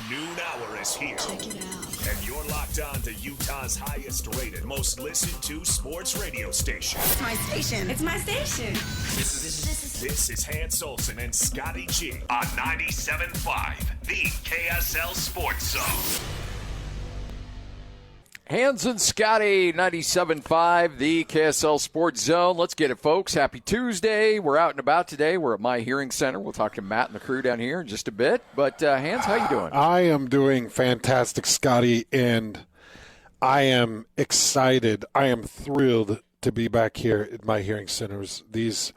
noon hour is here. Check it out. And you're locked on to Utah's highest rated, most listened to sports radio station. It's my station. It's my station. This is Hans Olsen and Scotty G on 97.5, the KSL Sports Zone. Hans and Scotty, 97.5, the KSL Sports Zone. Let's get it, folks. Happy Tuesday. We're out and about today. We're at My Hearing Center. We'll talk to Matt and the crew down here in just a bit. But, Hans, how you doing? I am doing fantastic, Scotty, and I am excited. I am thrilled to be back here at My Hearing Centers. These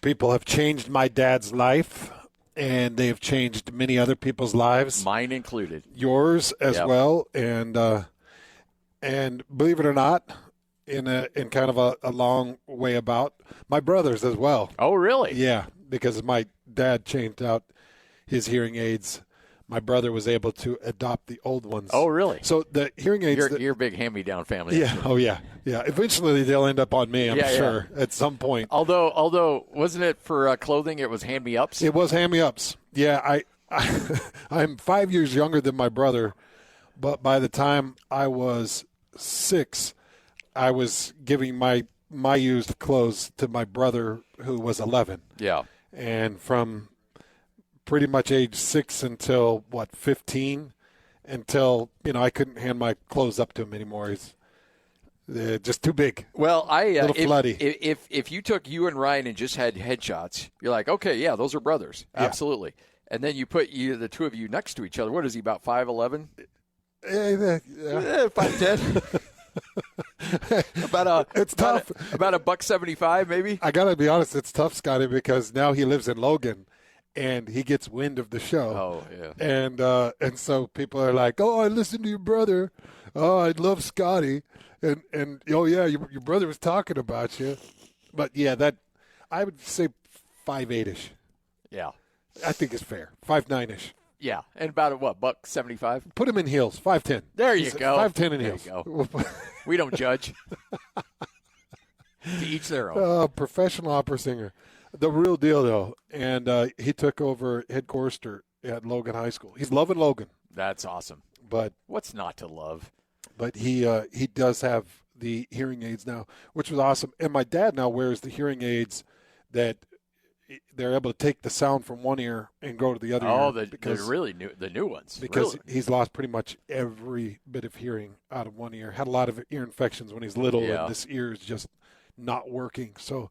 people have changed my dad's life, and they have changed many other people's lives. Mine included. Yours as well, and believe it or not, in kind of a long way about, my brother's as well. Oh, really? Yeah, because my dad changed out his hearing aids. My brother was able to adopt the old ones. Oh, really? So the hearing aids... You're a big hand-me-down family. Yeah, oh, yeah. Yeah, eventually they'll end up on me, I'm sure, at some point. Although, wasn't it for clothing, it was hand-me-ups? It was hand-me-ups. Yeah, I'm 5 years younger than my brother, but by the time I was 6, I was giving my used clothes to my brother who was 11. Yeah. And from pretty much age 6 until, 15, until, I couldn't hand my clothes up to him anymore. He's just too big. Well, little floody. If you took you and Ryan and just had headshots, you're like, okay, yeah, those are brothers. Absolutely. And then you put the two of you next to each other. What is he, about 5'11"? 5'10". It's tough. About $175, maybe. I gotta be honest, it's tough, Scotty, because now he lives in Logan, and he gets wind of the show. Oh yeah. And so people are like, "Oh, I listened to your brother. Oh, I love Scotty." And oh yeah, your brother was talking about you. But yeah, that I would say 5'8"-ish. Yeah. I think it's fair. 5'9"-ish. Yeah, and about $175? Put him in heels, 5'10". There you go. 5'10" in heels. There you go. We don't judge. To each their own. Professional opera singer. The real deal, though. And he took over head chorister at Logan High School. He's loving Logan. That's awesome. But what's not to love? But he does have the hearing aids now, which was awesome. And my dad now wears the hearing aids that they're able to take the sound from one ear and go to the other ear. Oh, the really new ones. Because he's lost pretty much every bit of hearing out of one ear. Had a lot of ear infections when he's little, and this ear is just not working. So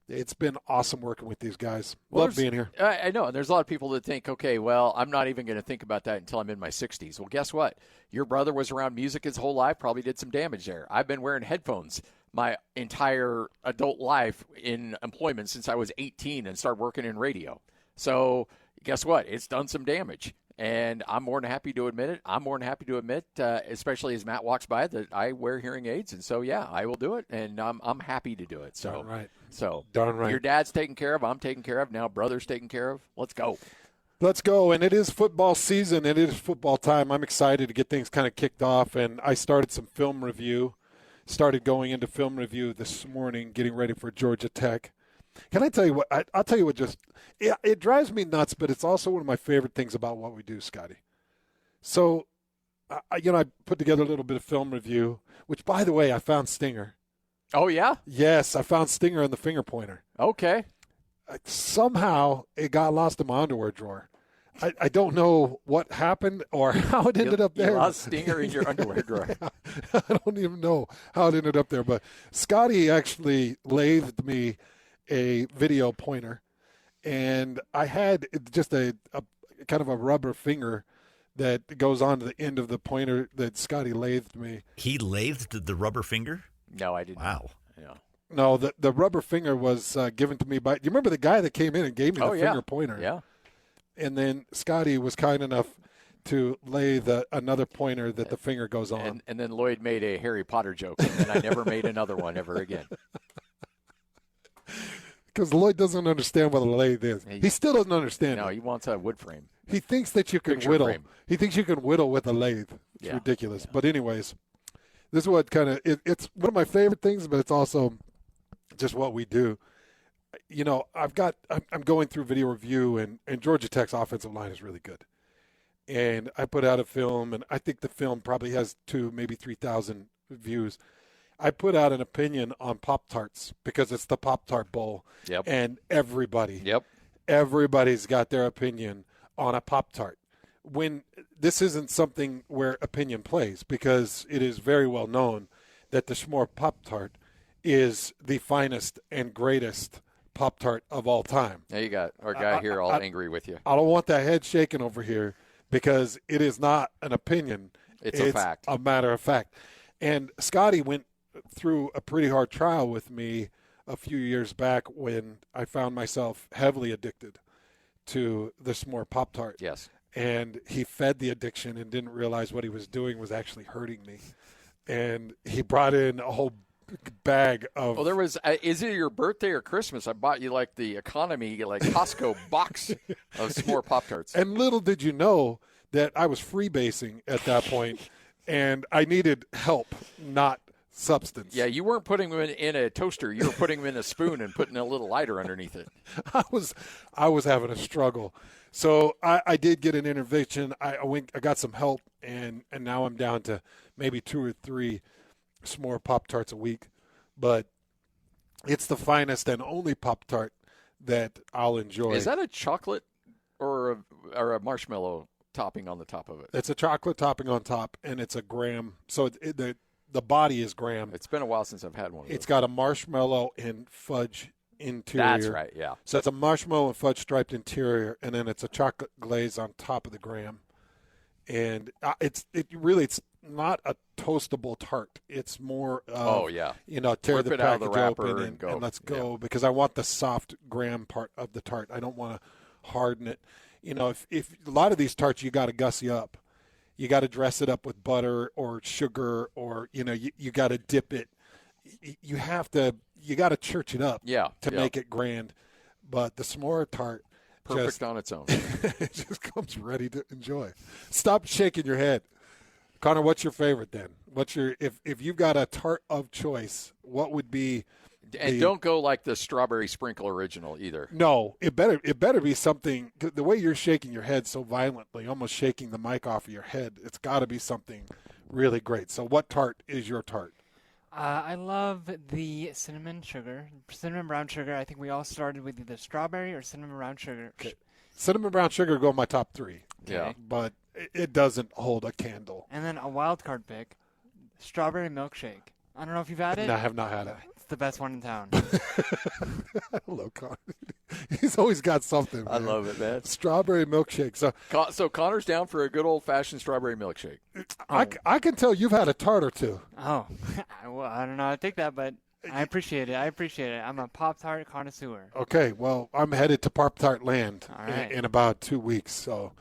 it's been awesome working with these guys. Love being here. I know. And there's a lot of people that think, okay, well, I'm not even going to think about that until I'm in my 60s. Well, guess what? Your brother was around music his whole life, probably did some damage there. I've been wearing headphones my entire adult life in employment since I was 18 and started working in radio. So guess what? It's done some damage. And I'm more than happy to admit it. I'm more than happy to admit, especially as Matt walks by, that I wear hearing aids. And so, yeah, I will do it. And I'm happy to do it. So, darn right. So darn right. Your dad's taken care of. I'm taken care of. Now brother's taken care of. Let's go. Let's go. And it is football season. And it is football time. I'm excited to get things kind of kicked off. And I started some film review. Started going into film review this morning, getting ready for Georgia Tech. Can I tell you what? I'll tell you what. It drives me nuts, but it's also one of my favorite things about what we do, Scotty. So, I put together a little bit of film review, which, by the way, I found Stinger. Oh yeah? Yes, I found Stinger on the finger pointer. Okay. Somehow it got lost in my underwear drawer. I don't know what happened or how it ended up there. You lost Stinger in your underwear drawer. I don't even know how it ended up there. But Scotty actually lathed me a video pointer, and I had just a kind of a rubber finger that goes on to the end of the pointer that Scotty lathed me. He lathed the rubber finger? No, I didn't. Wow. Yeah. No, the rubber finger was given to me by – you remember the guy that came in and gave me the finger pointer? Yeah. And then Scotty was kind enough to lay another pointer that the finger goes on. And then Lloyd made a Harry Potter joke, and then I never made another one ever again. Because Lloyd doesn't understand what a lathe is. He still doesn't understand No, it. he wants a wood frame. He thinks that you can Picture whittle. frame. He thinks you can whittle with a lathe. It's ridiculous. Yeah. But anyways, this is what kind of it's one of my favorite things, but it's also just what we do. I'm going through video review, and Georgia Tech's offensive line is really good. and I put out a film, and I think the film probably has 2, maybe 3,000 views. I put out an opinion on Pop-Tarts because it's the Pop-Tart Bowl, and everybody's got their opinion on a Pop-Tart. When this isn't something where opinion plays, because it is very well known that the S'more Pop-Tart is the finest and greatest Pop-Tart of all time. Now you got our guy here all angry with you. I don't want that head shaking over here because it is not an opinion. It's a fact. A matter of fact. And Scotty went through a pretty hard trial with me a few years back when I found myself heavily addicted to the S'more Pop-Tart. Yes. And he fed the addiction and didn't realize what he was doing was actually hurting me. And he brought in a whole bag of. Well, there was. Is it your birthday or Christmas? I bought you like the economy, like Costco box of S'more Pop-Tarts. And little did you know that I was freebasing at that point, and I needed help, not substance. Yeah, you weren't putting them in a toaster. You were putting them in a spoon and putting a little lighter underneath it. I was having a struggle. So I did get an intervention. I got some help, and now I'm down to maybe 2 or 3 S'more Pop-Tarts a week. But it's the finest and only Pop-Tart that I'll enjoy. Is that a chocolate or a marshmallow topping on the top of it? It's a chocolate topping on top, and it's a graham. So the body is graham. It's been a while since I've had one of those. It's got a marshmallow and fudge interior. That's right, yeah. So it's a marshmallow and fudge striped interior, and then it's a chocolate glaze on top of the graham. And it's not a toastable tart. It's more of, tear Rip the it out of the package wrapper open and go. And let's go, because I want the soft graham part of the tart. I don't want to harden it. If a lot of these tarts, you got to gussy up. You got to dress it up with butter or sugar, or you got to dip it. You got to church it up to make it grand. But the S'more tart, perfect on its own. It just comes ready to enjoy. Stop shaking your head. Connor, what's your favorite then? If you've got a tart of choice, what would be? And don't go like the strawberry sprinkle original either. No, it better be something. The way you're shaking your head so violently, almost shaking the mic off of your head, it's got to be something really great. So what tart is your tart? I love the cinnamon brown sugar. I think we all started with either strawberry or cinnamon brown sugar. Okay. Cinnamon brown sugar go in my top 3. Yeah. But it doesn't hold a candle. And then a wild card pick, strawberry milkshake. I don't know if you've had it. No, I have not had it. It's the best one in town. Hello, Connor. He's always got something, man. I love it, man. Strawberry milkshake. So Connor's down for a good old-fashioned strawberry milkshake. I can tell you've had a tart or two. Oh, well, I don't know how to take that, but I appreciate it. I'm a Pop-Tart connoisseur. Okay, well, I'm headed to Pop-Tart land in about 2 weeks, so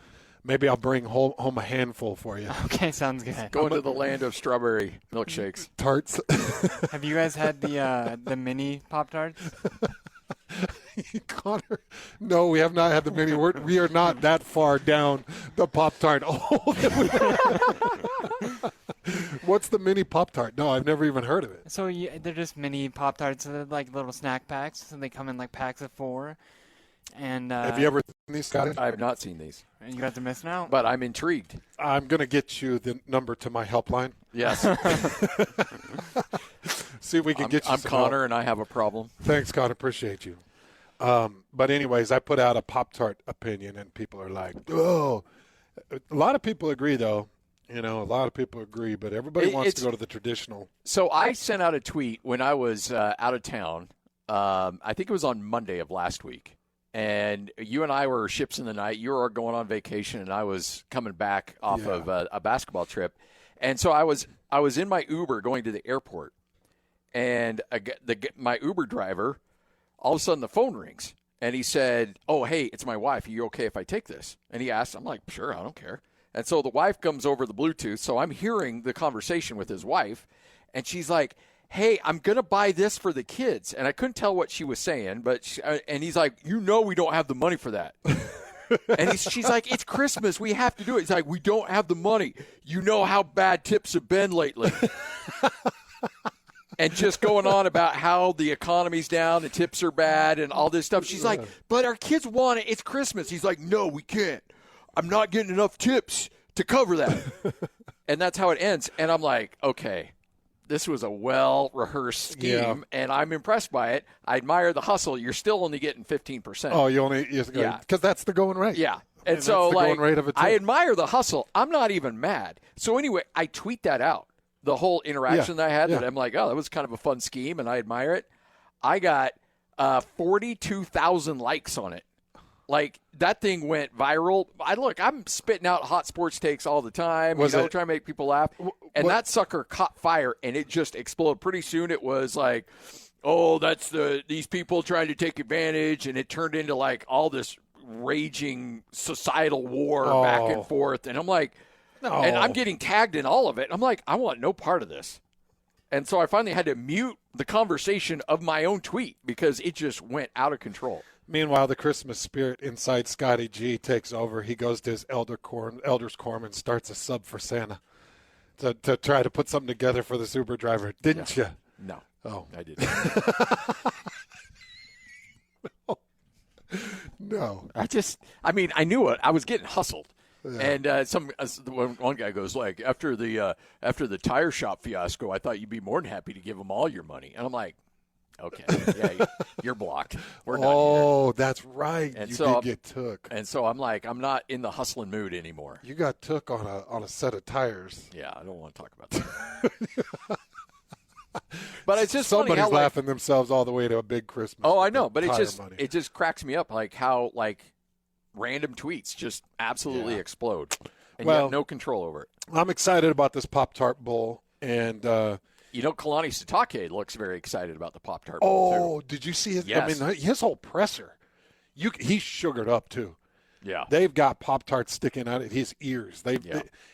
maybe I'll bring home a handful for you. Okay, sounds good. Going to the land of strawberry milkshakes. Tarts. Have you guys had the mini Pop-Tarts? Connor, no, we have not had the mini. We are not that far down the Pop-Tart. What's the mini Pop-Tart? No, I've never even heard of it. So they're just mini Pop-Tarts. So they're like little snack packs. So they come in like packs of 4. And have you ever seen these, Scotty? I have not seen these. You guys are missing out. But I'm intrigued. I'm going to get you the number to my helpline. Yes. See if we can get you I'm some Connor, help. and I have a problem. Thanks, Connor. Appreciate you. But anyways, I put out a Pop-Tart opinion, and people are like, oh. A lot of people agree, though. A lot of people agree, but everybody wants to go to the traditional. So I sent out a tweet when I was out of town. I think it was on Monday of last week. And you and I were ships in the night. You were going on vacation, and I was coming back off of a basketball trip. And so I was in my Uber going to the airport, and my Uber driver, all of a sudden the phone rings, and he said, "Oh, hey, it's my wife. Are you okay if I take this?" And he asked, I'm like, "Sure, I don't care." And so the wife comes over the Bluetooth, so I'm hearing the conversation with his wife, and she's like, "Hey, I'm going to buy this for the kids." And I couldn't tell what she was saying, but and he's like, we don't have the money for that. And she's like, "It's Christmas. We have to do it." He's like, "We don't have the money. You know how bad tips have been lately." And just going on about how the economy's down and tips are bad and all this stuff. She's like, "But our kids want it. It's Christmas." He's like, "No, we can't. I'm not getting enough tips to cover that. And that's how it ends. And I'm like, okay, this was a well-rehearsed scheme, and I'm impressed by it. I admire the hustle. You're still only getting 15%. Oh, because that's the going rate. Yeah. And so, that's the going rate of it, too. I admire the hustle. I'm not even mad. So anyway, I tweet that out, the whole interaction that I had. That I'm like, oh, that was kind of a fun scheme, and I admire it. I got 42,000 likes on it. Like, that thing went viral. I'm spitting out hot sports takes all the time, trying to make people laugh. And that sucker caught fire, and it just exploded. Pretty soon it was like, oh, that's these people trying to take advantage, and it turned into, like, all this raging societal war back and forth. And I'm like, no. And I'm getting tagged in all of it. I'm like, I want no part of this. And so I finally had to mute the conversation of my own tweet because it just went out of control. Meanwhile, the Christmas spirit inside Scotty G takes over. He goes to his elders' quorum and starts a sub for Santa to try to put something together for the Super Driver. Didn't you? No. Oh, I didn't. No. I knew it. I was getting hustled. Yeah. And one guy goes like, after the tire shop fiasco, I thought you'd be more than happy to give them all your money. And I'm like, okay, yeah, you're blocked. We're done here. Oh, that's right. And you so did get took. And so I'm like, I'm not in the hustling mood anymore. You got took on a set of tires. Yeah, I don't want to talk about that. But it's just somebody's funny how, laughing themselves all the way to a big Christmas. Oh, I know, but money. It just cracks me up, like how random tweets just absolutely explode, and you have no control over it. I'm excited about this Pop-Tart Bowl, and Kalani Sitake looks very excited about the Pop-Tart Bowl too. Oh, did you see his? Yes. I mean, his whole presser, he's sugared up too. Yeah, they've got Pop-Tarts sticking out of his ears.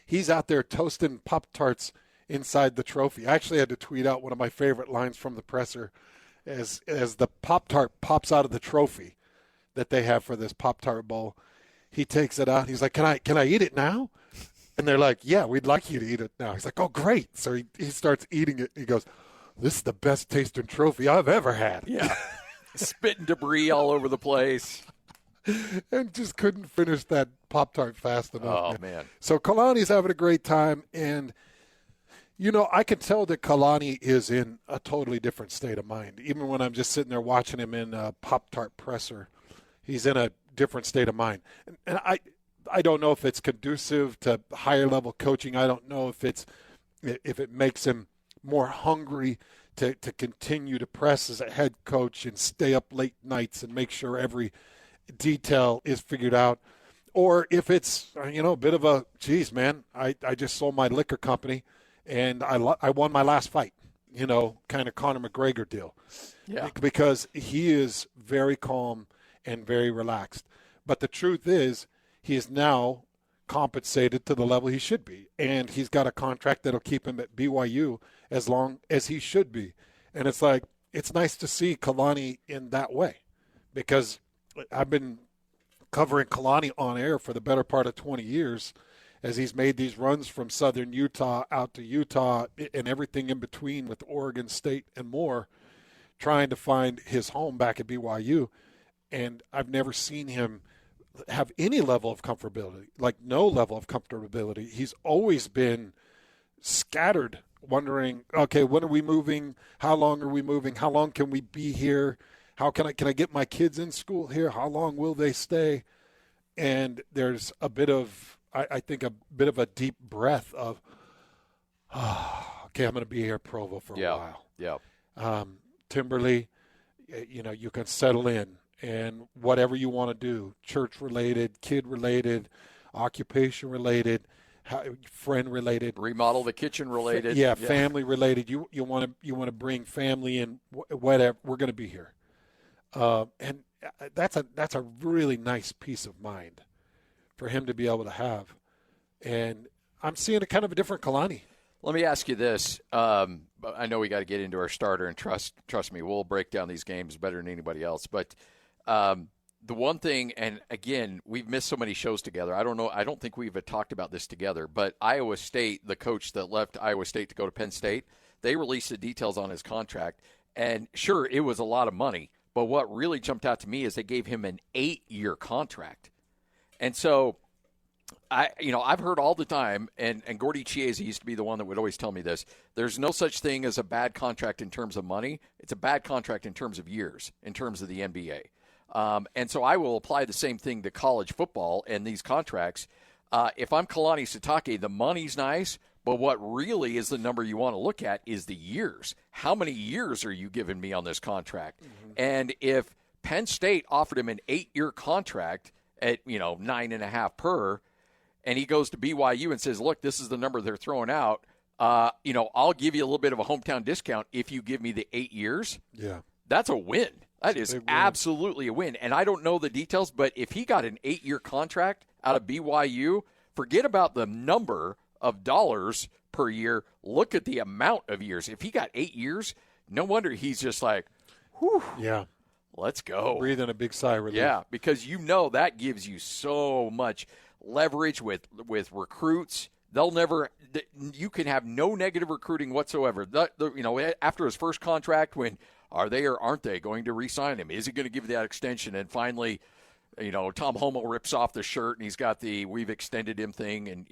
He's out there toasting Pop-Tarts inside the trophy. I actually had to tweet out one of my favorite lines from the presser as the Pop-Tart pops out of the trophy that they have for this Pop-Tart Bowl. He takes it out. He's like, can I eat it now? And they're like, yeah, we'd like you to eat it now. He's like, oh, great. So he starts eating it. He goes, this is the best tasting trophy I've ever had. Yeah. Spitting debris all over the place. And just couldn't finish that Pop-Tart fast enough. Oh, man. So Kalani's having a great time. And I can tell that Kalani is in a totally different state of mind. Even when I'm just sitting there watching him in a Pop-Tart presser, he's in a different state of mind. And I don't know if it's conducive to higher level coaching. I don't know if it makes him more hungry to continue to press as a head coach and stay up late nights and make sure every detail is figured out. Or if it's, a bit of a, geez, man, I just sold my liquor company and I won my last fight, kind of Conor McGregor deal. Yeah. Because he is very calm and very relaxed. But the truth is, he is now compensated to the level he should be. And he's got a contract that'll keep him at BYU as long as he should be. And it's like, it's nice to see Kalani in that way. Because I've been covering Kalani on air for the better part of 20 years as he's made these runs from southern Utah out to Utah and everything in between with Oregon State and more, trying to find his home back at BYU. And I've never seen him have any level of comfortability, like no level of comfortability. He's always been scattered, wondering, okay, when are we moving? How long are we moving? How long can we be here? How can I get my kids in school here? How long will they stay? And there's a bit of, I think, a bit of a deep breath of, okay, I'm going to be here at Provo for a while. Yeah. Timberley, you can settle in. And whatever you want to do, church-related, kid-related, occupation-related, friend-related, remodel the kitchen-related, family-related. You want to bring family in, whatever. We're going to be here, and that's a really nice peace of mind for him to be able to have. And I'm seeing a kind of a different Kalani. Let me ask you this. I know we got to get into our starter, and trust me, we'll break down these games better than anybody else, but. The one thing, and again, we've missed so many shows together. I don't think we've talked about this together, but Iowa State, the coach that left Iowa State to go to Penn State, they released the details on his contract. And sure, it was a lot of money, but what really jumped out to me is they gave him an 8-year contract. And so I've heard all the time, and Gordy Chiesa used to be the one that would always tell me this. There's no such thing as a bad contract in terms of money. It's a bad contract in terms of years, in terms of the NBA. And so I will apply the same thing to college football and these contracts. If I'm Kalani Sitake, the money's nice, but what really is the number you want to look at is the years. How many years are you giving me on this contract? Mm-hmm. And if Penn State offered him an 8-year contract at, 9.5 per, and he goes to BYU and says, look, this is the number they're throwing out, I'll give you a little bit of a hometown discount if you give me the 8 years. Yeah. That's a win. That is absolutely a win. And I don't know the details, but if he got an 8-year contract out of BYU, forget about the number of dollars per year. Look at the amount of years. If he got 8 years, no wonder he's just like, whew. Yeah. Let's go. Breathing a big sigh of relief. Yeah, because that gives you so much leverage with recruits. You can have no negative recruiting whatsoever. After his first contract, when are they or aren't they going to re-sign him? Is he going to give that extension? And finally, Tom Homo rips off the shirt and he's got the "we've extended him" thing, and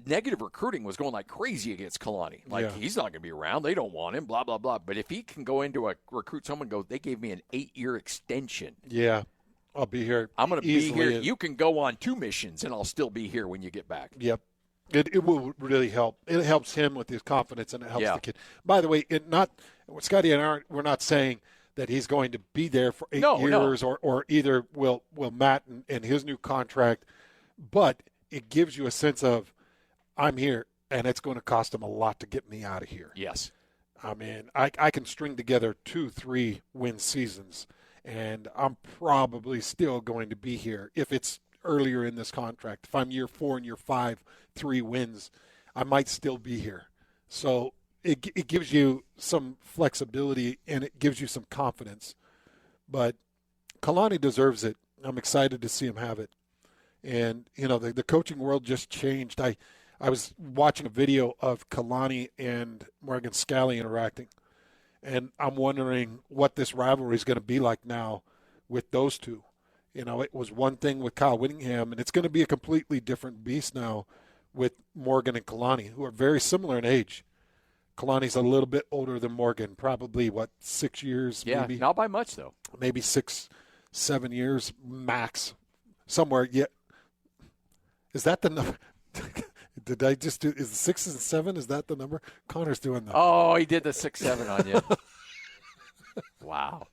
negative recruiting was going like crazy against Kalani. He's not going to be around. They don't want him, blah, blah, blah. But if he can go into a recruit someone and go, they gave me an 8-year extension. Yeah, I'll be here. I'm going to be here. You can go on 2 missions, and I'll still be here when you get back. Yep. It will really help. It helps him with his confidence, and it helps the kid. By the way, Scotty and we're not saying that he's going to be there for 8 years or either will Matt and his new contract, but it gives you a sense of, I'm here, and it's going to cost him a lot to get me out of here. Yes. I mean, I can string together 2-3 win seasons, and I'm probably still going to be here if it's earlier in this contract. If I'm year 4 and year 5, 3 wins, I might still be here. So it gives you some flexibility, and it gives you some confidence. But Kalani deserves it. I'm excited to see him have it. And, the coaching world just changed. I was watching a video of Kalani and Morgan Scalley interacting, and I'm wondering what this rivalry is going to be like now with those two. It was one thing with Kyle Whittingham, and it's going to be a completely different beast now with Morgan and Kalani, who are very similar in age. Kalani's a little bit older than Morgan, probably, 6 years maybe? Yeah, not by much, though. Maybe 6-7 years max, somewhere. Yeah. Is that the number? Did I just do? Is 6 and 7? Is that the number? Connor's doing that. Oh, he did the 6-7 on you. Wow.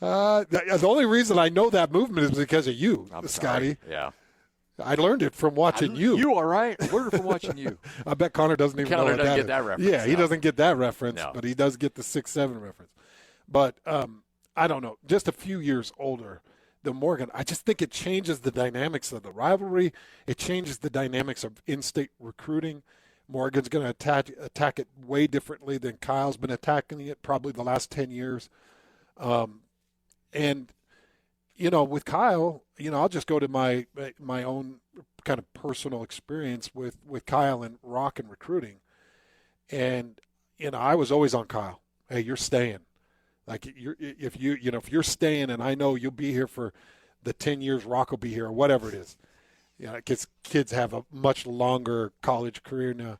The only reason I know that movement is because of you, Scotty. Yeah. I learned it from watching you. You are right. I learned it from watching you. I bet Connor doesn't even know what that is. Connor doesn't get that reference. Yeah, he doesn't get that reference, but he does get the 6-7 reference. But I don't know. Just a few years older than Morgan. I just think it changes the dynamics of the rivalry. It changes the dynamics of in-state recruiting. Morgan's going to attack it way differently than Kyle's been attacking it probably the last 10 years. And, with Kyle, I'll just go to my own kind of personal experience with Kyle and Rock and recruiting. And, I was always on Kyle. Hey, you're staying. Like if you're staying, and I know you'll be here for the 10 years Rock will be here or whatever it is. Kids have a much longer college career now,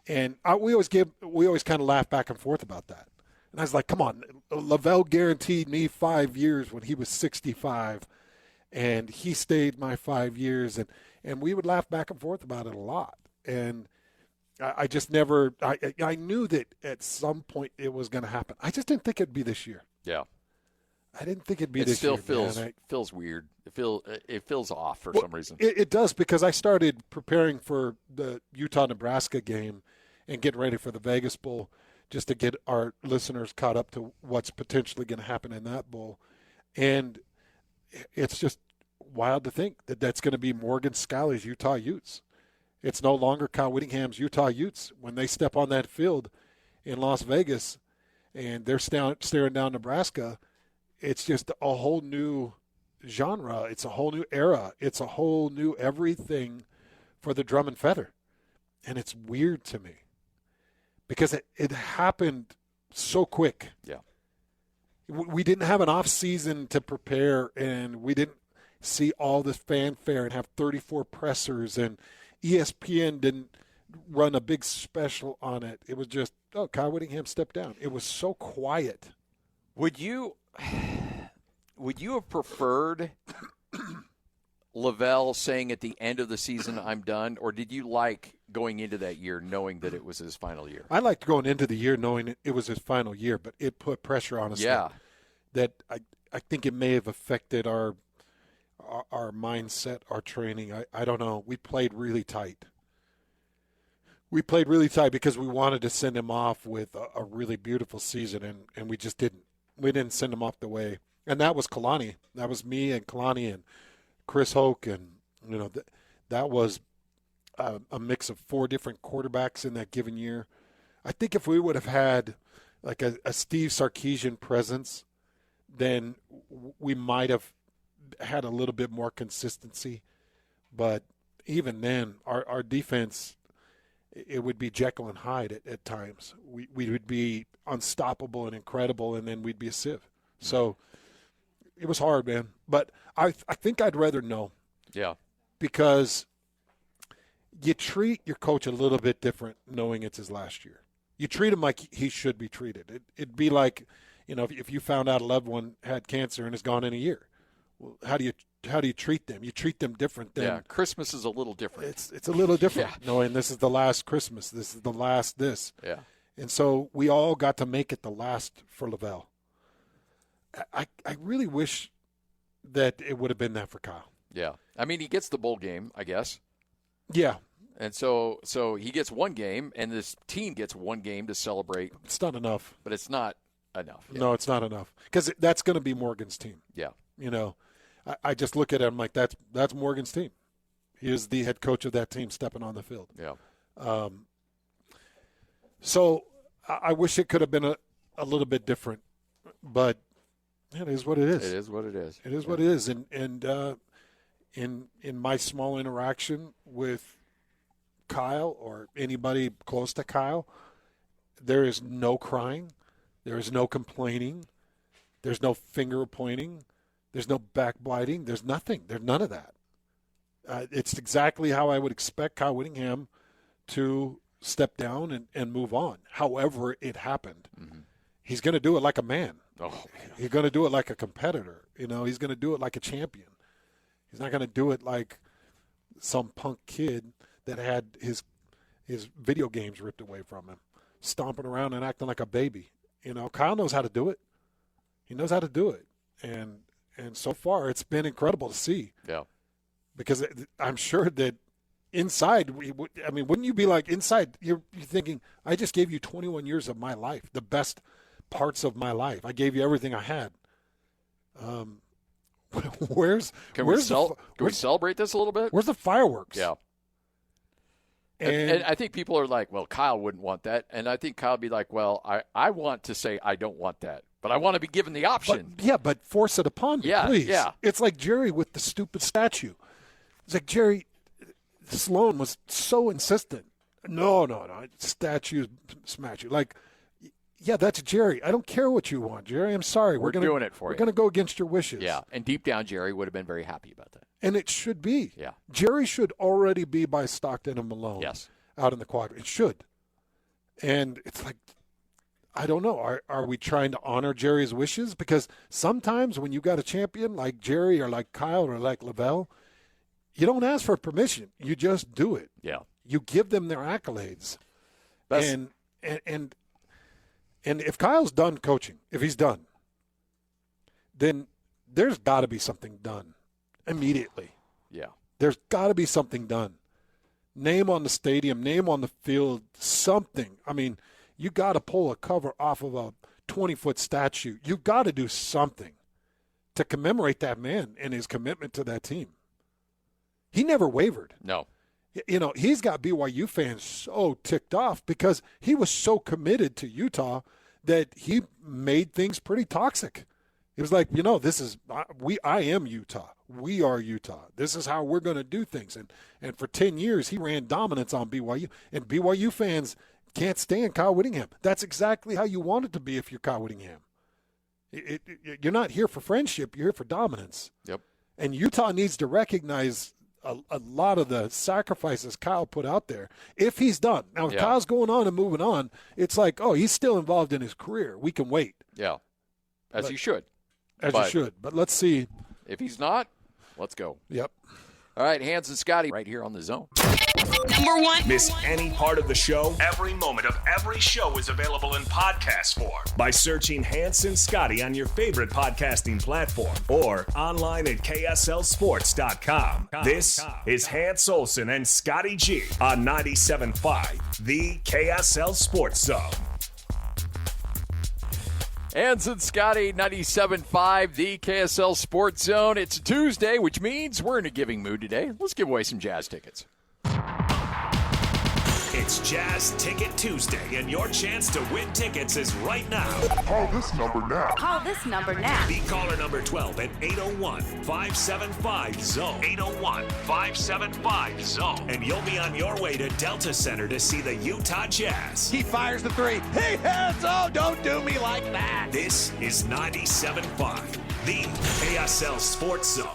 and we always kind of laugh back and forth about that. And I was like, come on, Lavelle guaranteed me 5 years when he was 65, and he stayed my 5 years, and we would laugh back and forth about it a lot. And I just never – I knew that at some point it was going to happen. I just didn't think it'd be this year. Yeah. I didn't think it'd be this year. It still feels weird. It feels off for some reason. It does, because I started preparing for the Utah-Nebraska game and getting ready for the Vegas Bowl just to get our listeners caught up to what's potentially going to happen in that bowl. And it's just wild to think that that's going to be Morgan Scalley's Utah Utes. It's no longer Kyle Whittingham's Utah Utes. When they step on that field in Las Vegas and they're staring down Nebraska, it's just a whole new genre. It's a whole new era. It's a whole new everything for the drum and feather. And it's weird to me because it happened so quick. Yeah. We didn't have an off season to prepare, and we didn't see all this fanfare and have 34 pressers, and ESPN didn't run a big special on it. It was just, Kyle Whittingham stepped down. It was so quiet. Would you have preferred Lavelle saying at the end of the season, I'm done, or did you like going into that year knowing that it was his final year? I liked going into the year knowing it was his final year, but it put pressure on us. Yeah. That I think it may have affected our mindset, our training. I don't know. We played really tight. We played really tight because we wanted to send him off with a really beautiful season, and we just didn't. We didn't send him off the way. And that was Kalani. That was me and Kalani and Chris Hoke, and that was a mix of 4 different quarterbacks in that given year. I think if we would have had like a Steve Sarkisian presence, then we might have had a little bit more consistency. But even then, our defense, it would be Jekyll and Hyde at times. We would be unstoppable and incredible, and then we'd be a sieve. So it was hard, man. But I think I'd rather know. Yeah. Because you treat your coach a little bit different knowing it's his last year. You treat him like he should be treated. It'd be like, if you found out a loved one had cancer and is gone in a year. Well, how do you treat them? You treat them different than. Yeah, Christmas is a little different. It's a little different, Yeah. knowing this is the last Christmas. This is the last this. Yeah. And so we all got to make it the last for Lavelle. I really wish that it would have been that for Kyle. Yeah. I mean, he gets the bowl game, I guess. Yeah. And so he gets one game, and this team gets one game to celebrate. It's not enough. But it's not enough. Yeah. No, it's not enough. Because that's going to be Morgan's team. Yeah. I just look at it, I'm like, that's Morgan's team. He is the head coach of that team stepping on the field. Yeah. So I wish it could have been a little bit different, but it is what it is. It is what it is. It is what it is. And in my small interaction with Kyle or anybody close to Kyle, there is no crying. There is no complaining. There's no finger pointing. There's no backbiting. There's nothing. There's none of that. It's exactly how I would expect Kyle Whittingham to step down and move on. However it happened. Mm-hmm. He's going to do it like a man. Oh. He's going to do it like a competitor. He's going to do it like a champion. He's not going to do it like some punk kid that had his video games ripped away from him, stomping around and acting like a baby. Kyle knows how to do it. He knows how to do it. And so far, it's been incredible to see. Yeah. Because I'm sure that inside, wouldn't you be like, inside, you're thinking, I just gave you 21 years of my life, the best parts of my life. I gave you everything I had. Can we celebrate this a little bit? Where's the fireworks? Yeah. And I think people are like, well, Kyle wouldn't want that. And I think Kyle would be like, well, I want to say I don't want that. But I want to be given the option. But force it upon me, please. Yeah. It's like Jerry with the stupid statue. It's like, Jerry, Sloan was so insistent. No. Statues smash you. Like, yeah, that's Jerry. I don't care what you want, Jerry. I'm sorry. We're doing it for you. We're going to go against your wishes. Yeah, and deep down, Jerry would have been very happy about that. And it should be. Yeah. Jerry should already be by Stockton and Malone. Yes. Out in the quadrant. It should. And it's like, I don't know. Are we trying to honor Jerry's wishes? Because sometimes when you got a champion like Jerry or like Kyle or like Lavelle, you don't ask for permission. You just do it. Yeah. You give them their accolades. And if Kyle's done coaching, if he's done, then there's got to be something done immediately. Yeah. There's got to be something done. Name on the stadium, name on the field, something. I mean, you got to pull a cover off of a 20-foot statue. You got to do something to commemorate that man and his commitment to that team. He never wavered. No. He's got BYU fans so ticked off because he was so committed to Utah that he made things pretty toxic. He was like, I am Utah. We are Utah. This is how we're going to do things. And for 10 years, he ran dominance on BYU. And BYU fans can't stand Kyle Whittingham. That's exactly how you want it to be if you're Kyle Whittingham. You're not here for friendship. You're here for dominance. Yep. And Utah needs to recognize a lot of the sacrifices Kyle put out there. If he's done. Now, if Kyle's going on and moving on, it's like, oh, he's still involved in his career. We can wait. Yeah, as he should. He should. But let's see. If he's not, let's go. Yep. All right, Hans and Scotty right here on the Zone. Number one. Miss any part of the show? Every moment of every show is available in podcast form by searching Hans and Scotty on your favorite podcasting platform or online at KSLSports.com. This is Hans Olsen and Scotty G on 97.5, the KSL Sports Zone. Hans and Scotty, 97.5, the KSL Sports Zone. It's a Tuesday, which means we're in a giving mood today. Let's give away some Jazz tickets. It's Jazz Ticket Tuesday, and your chance to win tickets is right now. Call this number now. Call this number now. Be caller number 12 at 801-575-ZONE. 801-575-ZONE. And you'll be on your way to Delta Center to see the Utah Jazz. He fires the three. He hits. Oh, don't do me like that. This is 97.5, the KSL Sports Zone.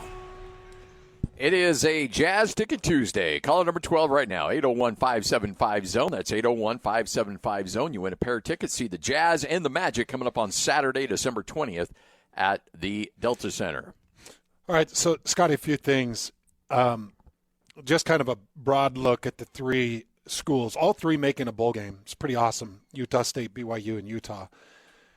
It is a Jazz Ticket Tuesday. Caller number 12 right now, 801-575-ZONE. That's 801-575-ZONE. You win a pair of tickets. See the Jazz and the Magic coming up on Saturday, December 20th at the Delta Center. All right, so, Scotty, a few things. Just kind of a broad look at the three schools, all three making a bowl game. It's pretty awesome. Utah State, BYU, and Utah.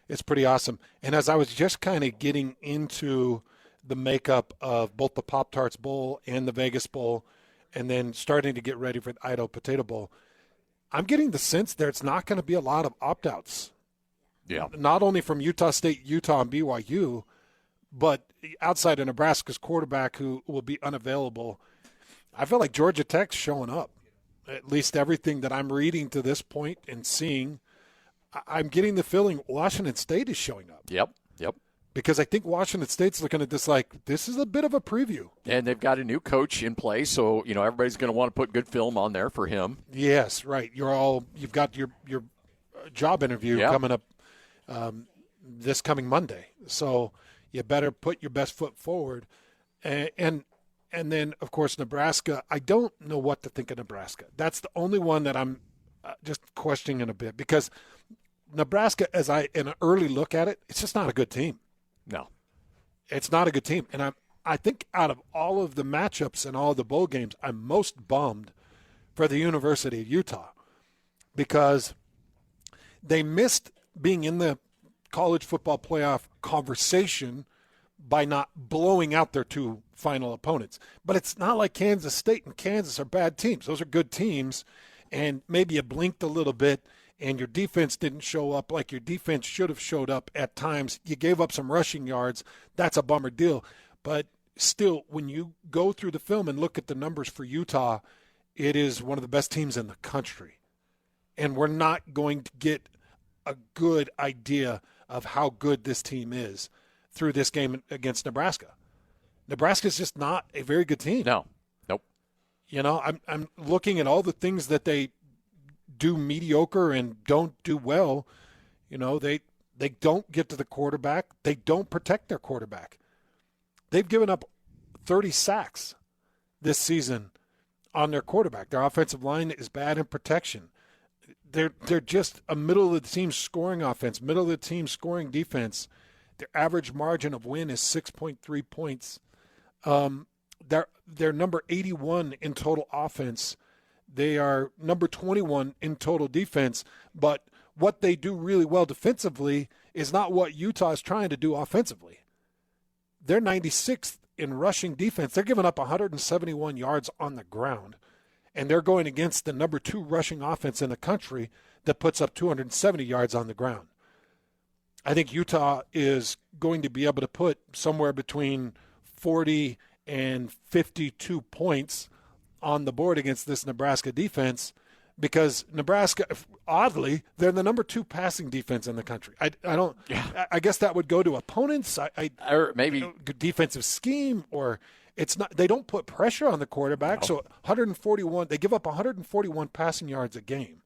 It's pretty awesome. And as I was just kind of getting into the makeup of both the Pop-Tarts Bowl and the Vegas Bowl, and then starting to get ready for the Idaho Potato Bowl, I'm getting the sense there's not going to be a lot of opt-outs. Yeah. Not only from Utah State, Utah, and BYU, but outside of Nebraska's quarterback who will be unavailable. I feel like Georgia Tech's showing up. At least everything that I'm reading to this point and seeing, I'm getting the feeling Washington State is showing up. Yep. Because I think Washington State's looking at this like, this is a bit of a preview. And they've got a new coach in place, so, everybody's going to want to put good film on there for him. Yes, right. You've got your job interview coming up this coming Monday. So you better put your best foot forward. And then, of course, Nebraska. I don't know what to think of Nebraska. That's the only one that I'm just questioning a bit, because Nebraska, in an early look at it, it's just not a good team. No. It's not a good team. And I think out of all of the matchups and all of the bowl games, I'm most bummed for the University of Utah, because they missed being in the college football playoff conversation by not blowing out their two final opponents. But it's not like Kansas State and Kansas are bad teams. Those are good teams, and maybe you blinked a little bit and your defense didn't show up like your defense should have showed up at times. You gave up some rushing yards. That's a bummer deal. But still, when you go through the film and look at the numbers for Utah, it is one of the best teams in the country. And we're not going to get a good idea of how good this team is through this game against Nebraska. Nebraska's just not a very good team. No. Nope. I'm looking at all the things that they do mediocre and don't do well. They don't get to the quarterback. They don't protect their quarterback. They've given up 30 sacks this season on their quarterback. Their offensive line is bad in protection. They're just a middle of the team scoring offense, middle of the team scoring defense. Their average margin of win is 6.3 points. They're number 81 in total offense. They are number 21 in total defense, but what they do really well defensively is not what Utah is trying to do offensively. They're 96th in rushing defense. They're giving up 171 yards on the ground, and they're going against the number 2 rushing offense in the country that puts up 270 yards on the ground. I think Utah is going to be able to put somewhere between 40 and 52 points on the board against this Nebraska defense, because Nebraska, oddly, they're the number 2 passing defense in the country. I guess that would go to opponents. Or maybe defensive scheme, or it's not. They don't put pressure on the quarterback. No. So 141, they give up 141 passing yards a game,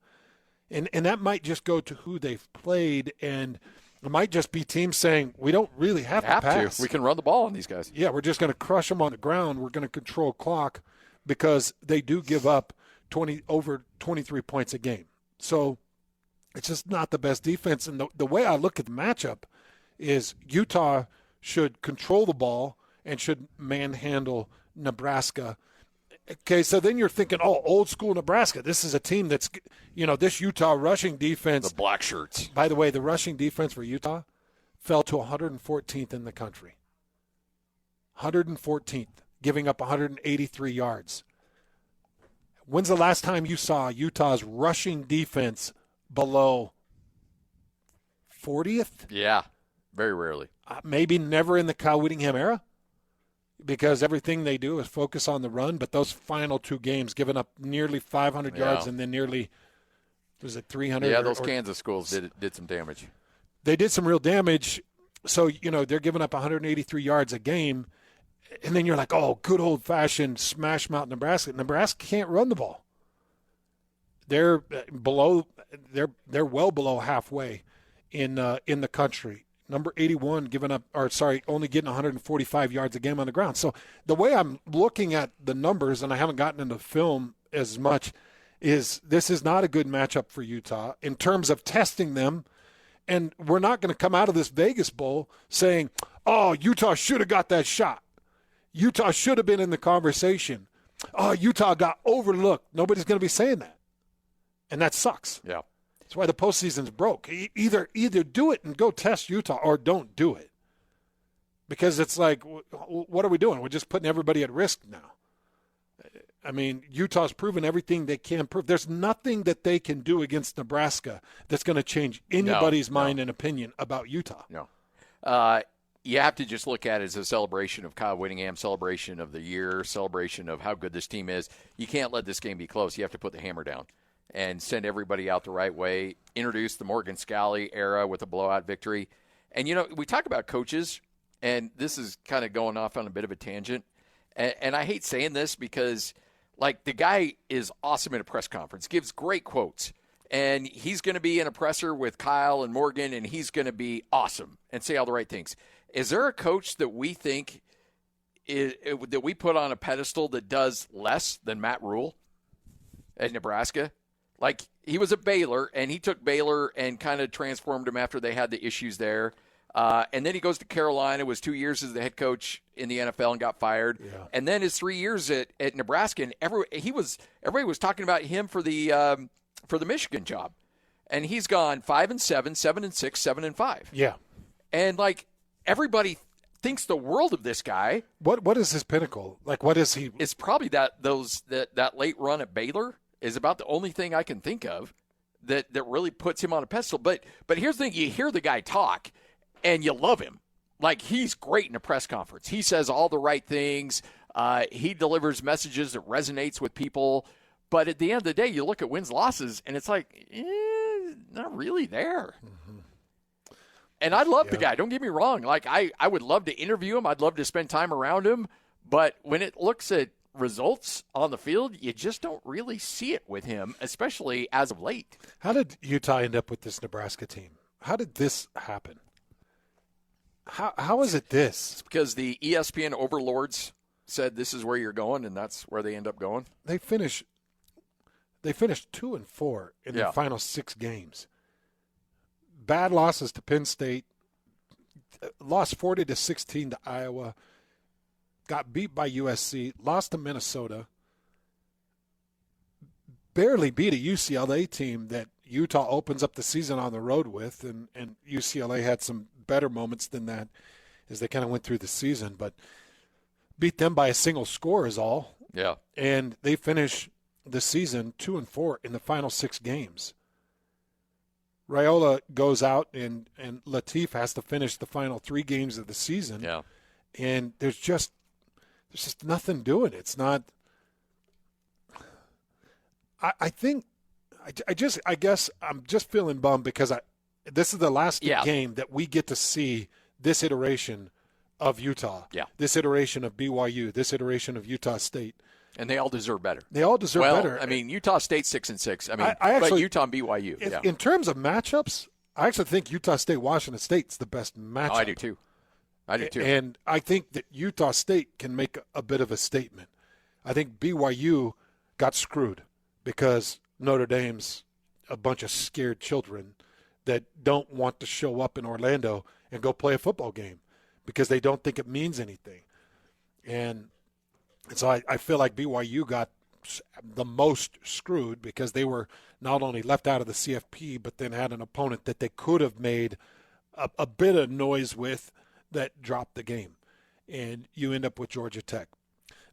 and that might just go to who they've played and It might just be teams saying, we don't really have to pass. We can run the ball on these guys. Yeah, we're just going to crush them on the ground. We're going to control clock because they do give up over 23 points a game. So it's just not the best defense. And the way I look at the matchup is Utah should control the ball and should manhandle Nebraska. Okay, so then you're thinking, old school Nebraska. This is a team that's, this Utah rushing defense. The black shirts. By the way, the rushing defense for Utah fell to 114th in the country. 114th, giving up 183 yards. When's the last time you saw Utah's rushing defense below 40th? Yeah, very rarely. Maybe never in the Kyle Whittingham era, because everything they do is focus on the run. But those final 2 games, giving up nearly 500 yards and then nearly, was it 300? Yeah, those Kansas schools did some damage. They did some real damage. So, they're giving up 183 yards a game. And then you're like, good old-fashioned smash mouth Nebraska. Nebraska can't run the ball. They're well below halfway in the country. Number 81 only getting 145 yards a game on the ground. So the way I'm looking at the numbers, and I haven't gotten into film as much, is this is not a good matchup for Utah in terms of testing them. And we're not going to come out of this Vegas Bowl saying, Utah should have got that shot. Utah should have been in the conversation. Utah got overlooked. Nobody's going to be saying that. And that sucks. Yeah. That's why the postseason's broke. Either do it and go test Utah or don't do it. Because it's like, what are we doing? We're just putting everybody at risk now. I mean, Utah's proven everything they can prove. There's nothing that they can do against Nebraska that's going to change anybody's mind and opinion about Utah. No. You have to just look at it as a celebration of Kyle Whittingham, celebration of the year, celebration of how good this team is. You can't let this game be close. You have to put the hammer down and send everybody out the right way, introduce the Morgan Scalley era with a blowout victory. And, we talk about coaches, and this is kind of going off on a bit of a tangent. And I hate saying this because, the guy is awesome at a press conference, gives great quotes. And he's going to be in a presser with Kyle and Morgan, and he's going to be awesome and say all the right things. Is there a coach that we think that we put on a pedestal that does less than Matt Rule at Nebraska? He was at Baylor, and he took Baylor and kind of transformed him after they had the issues there. And then he goes to Carolina, was 2 years as the head coach in the NFL and got fired. Yeah. And then his 3 years at Nebraska, and everybody was talking about him for the Michigan job. And he's gone 5-7, 7-6, 7-5. Yeah. And everybody thinks the world of this guy. What is his pinnacle? What is he? It's probably that late run at Baylor is about the only thing I can think of that really puts him on a pedestal. But here's the thing: you hear the guy talk, and you love him. He's great in a press conference. He says all the right things. He delivers messages that resonates with people. But at the end of the day, you look at wins, losses, and it's not really there. Mm-hmm. And I love the guy. Don't get me wrong. I would love to interview him. I'd love to spend time around him. But when it looks at results on the field, you just don't really see it with him, especially as of late. How did Utah end up with this Nebraska team? How did this happen? How is it this? It's because the ESPN overlords said this is where you're going, and that's where they end up going. They finished 2-4 in the final 6 games. Bad losses to Penn State, lost 40-16 to Iowa, got beat by USC, lost to Minnesota, barely beat a UCLA team that Utah opens up the season on the road with, and UCLA had some better moments than that as they kind of went through the season, but beat them by a single score is all. Yeah. And they finish the season 2-4 in the final 6 games. Raiola goes out, and Latif has to finish the final 3 games of the season. Yeah. And there's just nothing doing it. It's not – I guess I'm just feeling bummed because this is the last game that we get to see this iteration of Utah. Yeah. This iteration of BYU, this iteration of Utah State. And they all deserve better. They all deserve better. I mean, Utah State 6-6. I mean, but Utah and BYU. In terms of matchups, I actually think Utah State-Washington State's the best matchup. Oh, I do too. And I think that Utah State can make a bit of a statement. I think BYU got screwed because Notre Dame's a bunch of scared children that don't want to show up in Orlando and go play a football game because they don't think it means anything. And so I feel like BYU got the most screwed because they were not only left out of the CFP, but then had an opponent that they could have made a bit of noise with that dropped the game. And you end up with Georgia Tech.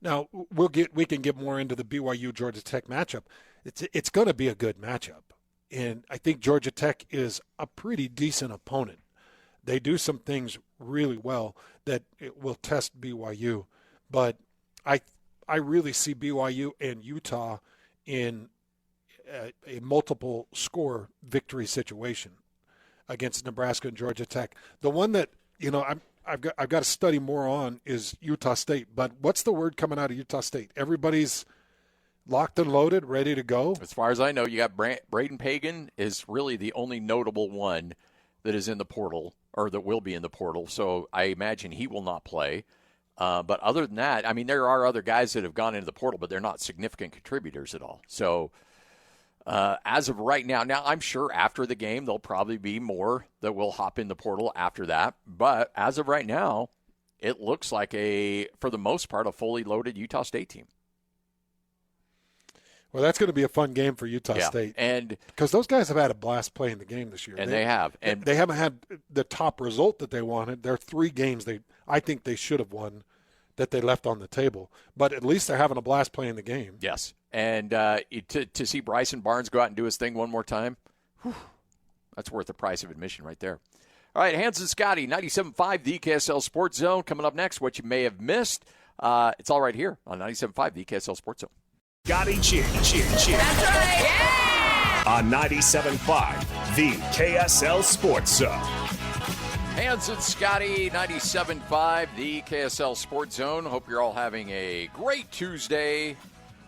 Now, we can get more into the BYU-Georgia Tech matchup. It's going to be a good matchup. And I think Georgia Tech is a pretty decent opponent. They do some things really well that it will test BYU. But I really see BYU and Utah in a multiple score victory situation against Nebraska and Georgia Tech. The one that, I've got to study more on is Utah State. But what's the word coming out of Utah State? Everybody's locked and loaded, ready to go? As far as I know, you got Braden Pagan is really the only notable one that is in the portal or that will be in the portal. So I imagine he will not play. But other than that, I mean, there are other guys that have gone into the portal, but they're not significant contributors at all. So as of right now, I'm sure after the game, there'll probably be more that will hop in the portal after that. But as of right now, it looks like for the most part, a fully loaded Utah State team. Well, that's going to be a fun game for Utah State. And because those guys have had a blast playing the game this year. And they have. And they haven't had the top result that they wanted. There are 3 games I think they should have won that they left on the table. But at least they're having a blast playing the game. Yes. And to see Bryson Barnes go out and do his thing one more time, that's worth the price of admission right there. All right, Hans and Scotty, 97.5, the KSL Sports Zone. Coming up next, what you may have missed. It's all right here on 97.5, the KSL Sports Zone. Scotty Chin. That's right. Yeah! On 97.5, the KSL Sports Zone. Hans and Scotty, 97.5, the KSL Sports Zone. Hope you're all having a great Tuesday.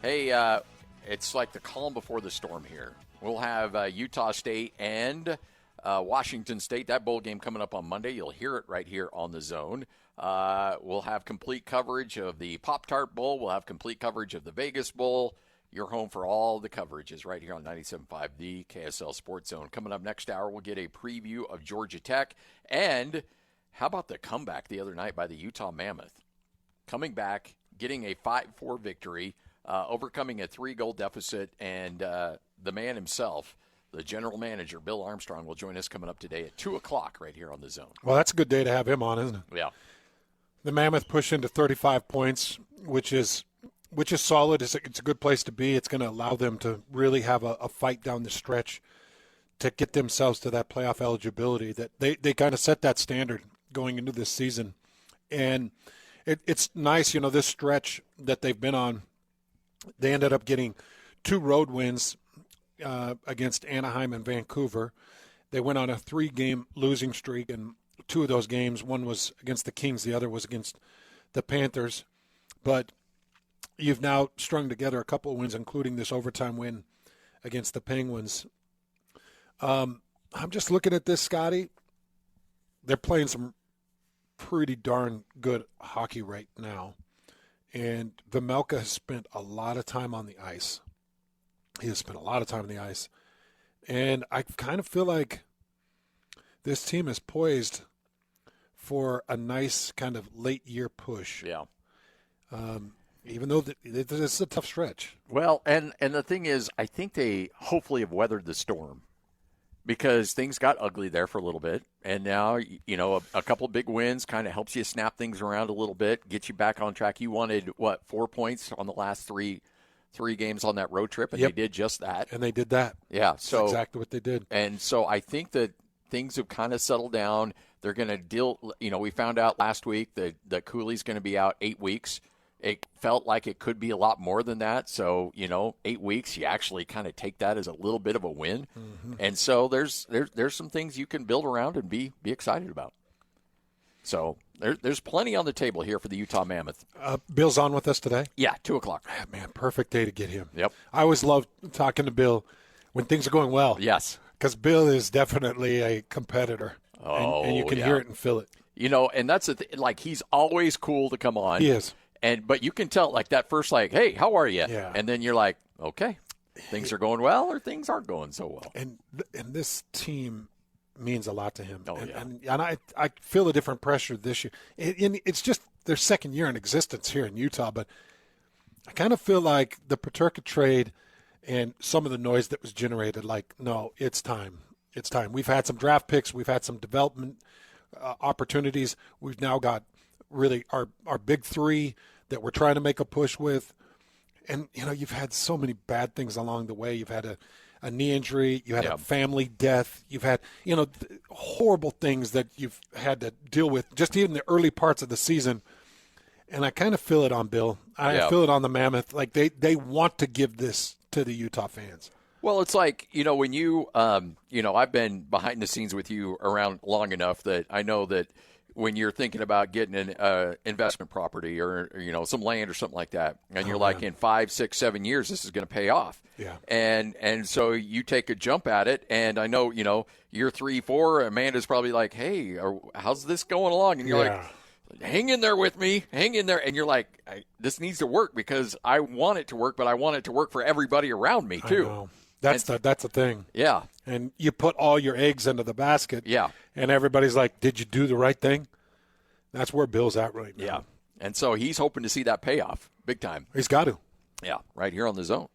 Hey, it's like the calm before the storm here. We'll have Utah State and Washington State. That bowl game coming up on Monday. You'll hear it right here on the Zone. We'll have complete coverage of the Pop-Tart Bowl. We'll have complete coverage of the Vegas Bowl. You're home for all the coverages right here on 97.5, the KSL Sports Zone. Coming up next hour, we'll get a preview of Georgia Tech. And how about the comeback the other night by the Utah Mammoth? Coming back, getting a 5-4 victory, overcoming a 3-goal deficit, and the man himself, the general manager, Bill Armstrong, will join us coming up today at 2 o'clock right here on the Zone. Well, that's a good day to have him on, isn't it? Yeah. The Mammoth pushed into 35 points, which is solid. It's a good place to be. It's going to allow them to really have a fight down the stretch to get themselves to that playoff eligibility. That they kind of set that standard going into this season. And it's nice, this stretch that they've been on. They ended up getting 2 road wins against Anaheim and Vancouver. They went on a 3-game losing streak, and 2 of those games, one was against the Kings, the other was against the Panthers. But you've now strung together a couple of wins, including this overtime win against the Penguins. I'm just looking at this, Scotty. They're playing some pretty darn good hockey right now. And Vejmelka has spent a lot of time on the ice. He has spent a lot of time on the ice. And I kind of feel like this team is poised for a nice kind of late-year push. Yeah. Even though this is a tough stretch. Well, and the thing is, I think they hopefully have weathered the storm because things got ugly there for a little bit. And now, a couple of big wins kind of helps you snap things around a little bit, get you back on track. You wanted, 4 points on the last three games on that road trip, and Yep. They did just that. And they did that. Yeah. So that's exactly what they did. And so I think that things have kind of settled down. They're going to deal, we found out last week that Cooley's going to be out 8 weeks. It felt like it could be a lot more than that. So, 8 weeks, you actually kind of take that as a little bit of a win. Mm-hmm. And so there's some things you can build around and be excited about. So there's plenty on the table here for the Utah Mammoth. Bill's on with us today? Yeah, 2 o'clock. Man, perfect day to get him. Yep. I always love talking to Bill when things are going well. Yes. because Bill is definitely a competitor. And you can hear it and feel it. You know, and that's like he's always cool to come on. He is. But you can tell like that first like, hey, how are you? Yeah. And then you're like, okay, things are going well or things aren't going so well. And this team means a lot to him. Oh, and I feel a different pressure this year. It's just their second year in existence here in Utah, but I kind of feel like the Paterka trade and some of the noise that was generated, like, no, it's time. It's time. We've had some draft picks. We've had some development opportunities. We've now got really our big three that we're trying to make a push with. And, you know, you've had so many bad things along the way. You've had a knee injury. You had a family death. You've had, you know, horrible things that you've had to deal with just even the early parts of the season. And I kind of feel it on Bill. I feel it on the Mammoth. Like they want to give this to the Utah fans. Well, it's like, you know, when you, I've been behind the scenes with you around long enough that I know that when you're thinking about getting an investment property or, you know, some land or something like that, and you're like, in 5, 6, 7 years, this is going to pay off. Yeah. And so you take a jump at it. And I know, you know, year 3, 4, Amanda's probably like, hey, how's this going along? And you're like, hang in there with me, hang in there. And you're like, this needs to work because I want it to work, but I want it to work for everybody around me too. I know. That's the thing. Yeah. And you put all your eggs into the basket. Yeah. And everybody's like, did you do the right thing? That's where Bill's at right now. Yeah. And so he's hoping to see that payoff big time. He's got to. Yeah. Right here on the Zone.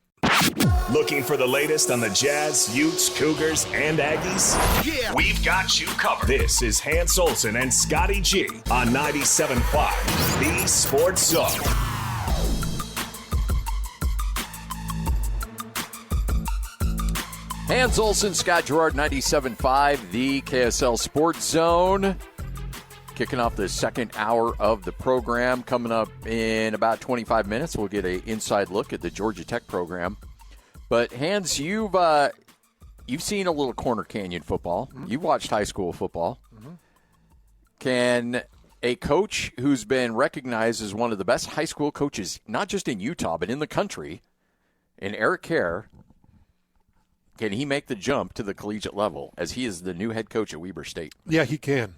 Looking for the latest on the Jazz, Utes, Cougars, and Aggies? Yeah. We've got you covered. This is Hans Olsen and Scotty G on 97.5, the Sports Zone. Hans Olsen, Scott Gerard, 97.5, the KSL Sports Zone. Kicking off the second hour of the program. Coming up in about 25 minutes, we'll get an inside look at the Georgia Tech program. But, Hans, you've seen a little Corner Canyon football. Mm-hmm. You've watched high school football. Mm-hmm. Can a coach who's been recognized as one of the best high school coaches, not just in Utah, but in the country, in Eric Kjar, can he make the jump to the collegiate level as he is the new head coach at Weber State? Yeah, he can,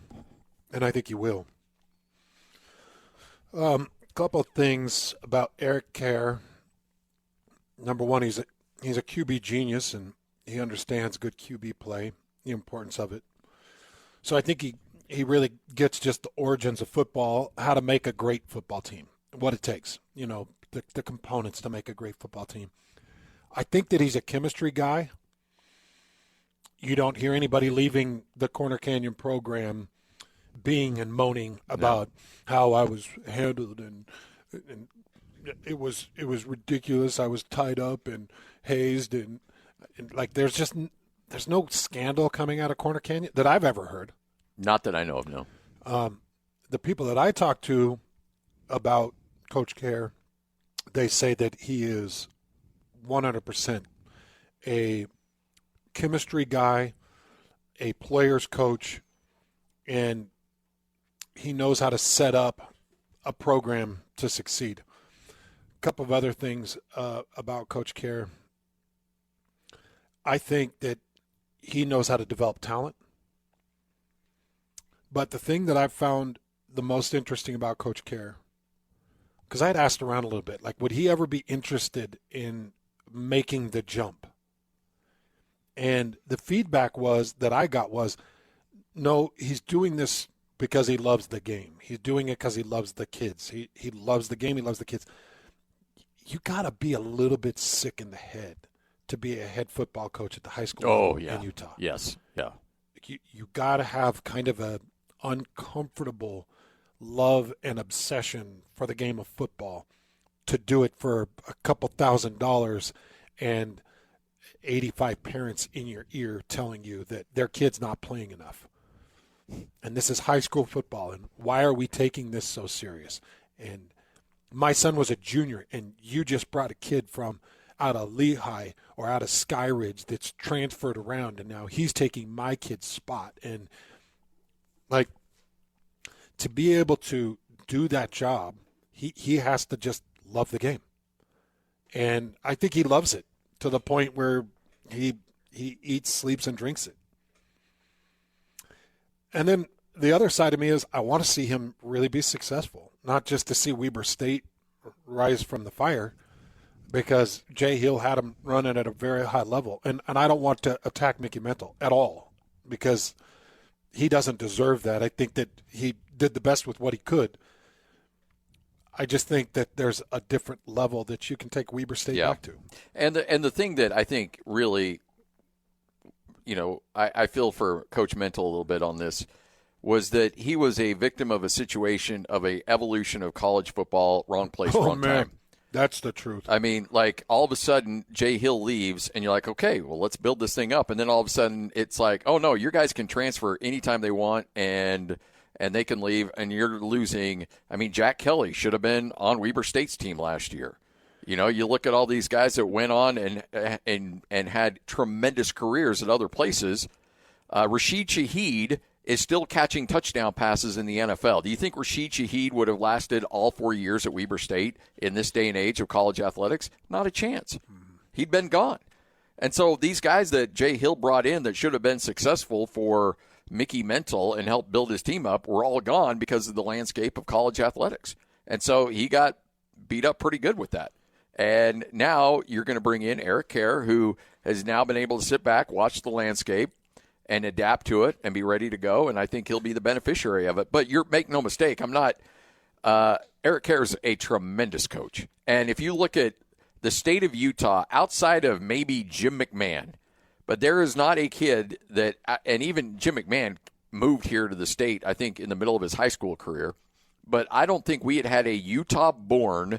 and I think he will. A couple of things about Eric Kjar. Number one, he's a QB genius, and he understands good QB play, the importance of it. So I think he really gets just the origins of football, how to make a great football team, what it takes, you know, the components to make a great football team. I think that he's a chemistry guy. You don't hear anybody leaving the Corner Canyon program being and moaning about how I was handled and it was ridiculous. I was tied up and hazed and like there's no scandal coming out of Corner Canyon that I've ever heard. Not that I know of, no. The people that I talk to about Coach Kjar, they say that he is 100% a chemistry guy, a player's coach, and he knows how to set up a program to succeed. A couple of other things about Coach Kjar. I think that he knows how to develop talent. But the thing that I've found the most interesting about Coach Kjar, because I had asked around a little bit, like, would he ever be interested in making the jump? And the feedback that I got was, no, he's doing this because he loves the game. He's doing it because he loves the kids. He loves the game. He loves the kids. You got to be a little bit sick in the head to be a head football coach at the high school in Utah. Yes, yeah. You got to have kind of a uncomfortable love and obsession for the game of football to do it for a couple $1,000 and 85 parents in your ear telling you that their kid's not playing enough. And this is high school football, and why are we taking this so serious? And my son was a junior, and you just brought a kid from out of Lehigh or out of Skyridge that's transferred around, and now he's taking my kid's spot. And, like, to be able to do that job, he has to just love the game. And I think he loves it to the point where he He eats, sleeps, and drinks it. And then the other side of me is I want to see him really be successful, not just to see Weber State rise from the fire, because Jay Hill had him running at a very high level. And I don't want to attack Mickey Mental at all, because he doesn't deserve that. I think that he did the best with what he could. I just think that there's a different level that you can take Weber State back to. And the thing that I think really, I feel for Coach Mental a little bit on this, was that he was a victim of a situation of a evolution of college football, wrong place, wrong time. That's the truth. I mean, like, all of a sudden, Jay Hill leaves, and you're like, okay, well, let's build this thing up. And then all of a sudden, it's like, oh, no, your guys can transfer anytime they want, and they can leave, and you're losing. I mean, Jack Kelly should have been on Weber State's team last year. You look at all these guys that went on and had tremendous careers at other places. Rashid Shaheed is still catching touchdown passes in the NFL. Do you think Rashid Shaheed would have lasted all 4 years at Weber State in this day and age of college athletics? Not a chance. He'd been gone. And so these guys that Jay Hill brought in that should have been successful for Mickey Mental and helped build his team up were all gone because of the landscape of college athletics. And so he got beat up pretty good with that. And now you're going to bring in Eric Kjar, who has now been able to sit back, watch the landscape, and adapt to it and be ready to go. And I think he'll be the beneficiary of it. But make no mistake, I'm not Eric Kjar is a tremendous coach. And if you look at the state of Utah, outside of maybe Jim McMahon, but there is not a kid that, and even Jim McMahon moved here to the state, I think, in the middle of his high school career. But I don't think we had a Utah-born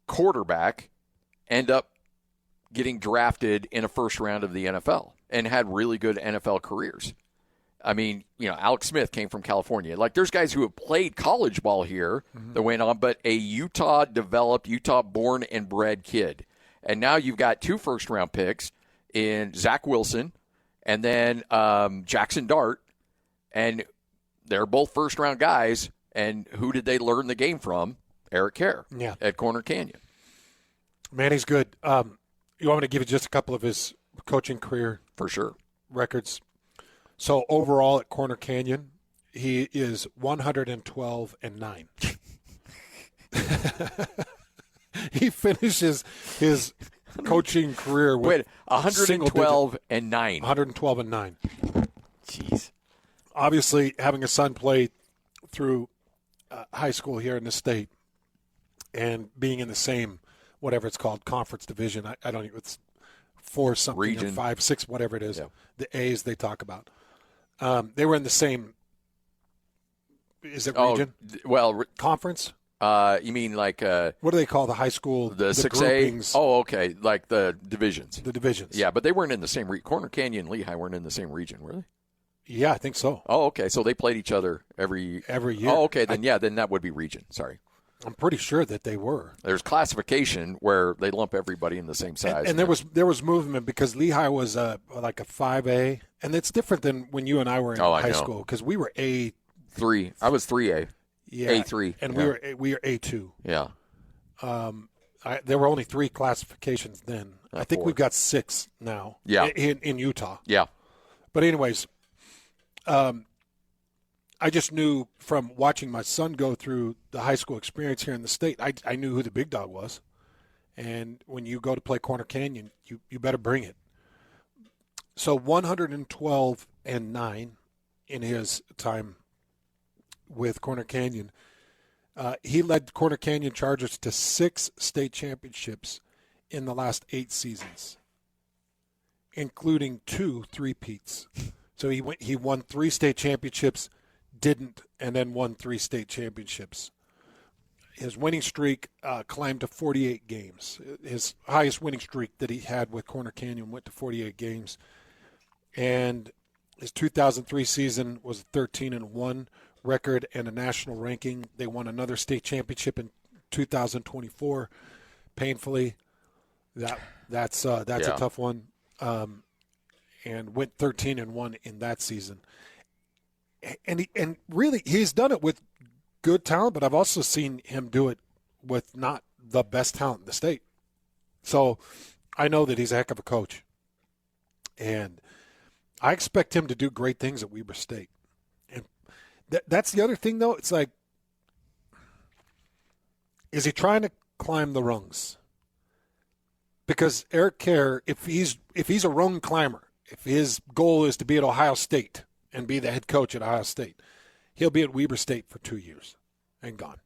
quarterback end up getting drafted in a first round of the NFL and had really good NFL careers. I mean, Alex Smith came from California. Like, there's guys who have played college ball here that went on, but a Utah-developed, Utah-born and bred kid. And now you've got 2 first-round picks in Zach Wilson and then Jackson Dart, and they're both first-round guys. And who did they learn the game from? Eric Kjar at Corner Canyon. Man, he's good. You want me to give you just a couple of his coaching career? For sure. Records. So overall at Corner Canyon, he is 112-9. He finishes his coaching career with 112-9. 112-9. Jeez. Obviously, having a son play through high school here in the state and being in the same, whatever it's called, conference division. I don't even, it's 4-something region. Or 5, 6, whatever it is. Yeah. The A's they talk about. They were in the same, is it region? Conference? You mean like what do they call the high school? The 6A? Groupings? Oh, okay, like the divisions. The divisions. Yeah, but they weren't in the same region. Corner Canyon and Lehigh weren't in the same region, were they? Yeah, I think so. Oh, okay, so they played each other every year. Oh, okay, then that would be region. Sorry. I'm pretty sure that they were. There's classification where they lump everybody in the same size. And there was movement because Lehigh was like a 5A, and it's different than when you and I were in high school because we were A3. I was 3A. Yeah, A3. And we were A2. Yeah. There were only 3 classifications then. I think 4. we've got 6 now. Yeah. In Utah. Yeah. But anyways, I just knew from watching my son go through the high school experience here in the state, I knew who the big dog was. And when you go to play Corner Canyon, you better bring it. So 112-9 in his time with Corner Canyon. He led Corner Canyon Chargers to 6 state championships in the last 8 seasons, including 2 three-peats. So he won 3 state championships, didn't, and then won 3 state championships. His winning streak climbed to 48 games. His highest winning streak that he had with Corner Canyon went to 48 games. And his 2003 season was a 13-1 record and a national ranking. They won another state championship in 2024. Painfully, that's a tough one. And went 13-1 in that season. And really, he's done it with good talent, but I've also seen him do it with not the best talent in the state. So I know that he's a heck of a coach. And I expect him to do great things at Weber State. And that's the other thing, though. It's like, is he trying to climb the rungs? Because Eric Kjar, if he's a rung climber, if his goal is to be at Ohio State and be the head coach at Ohio State, he'll be at Weber State for 2 years and gone.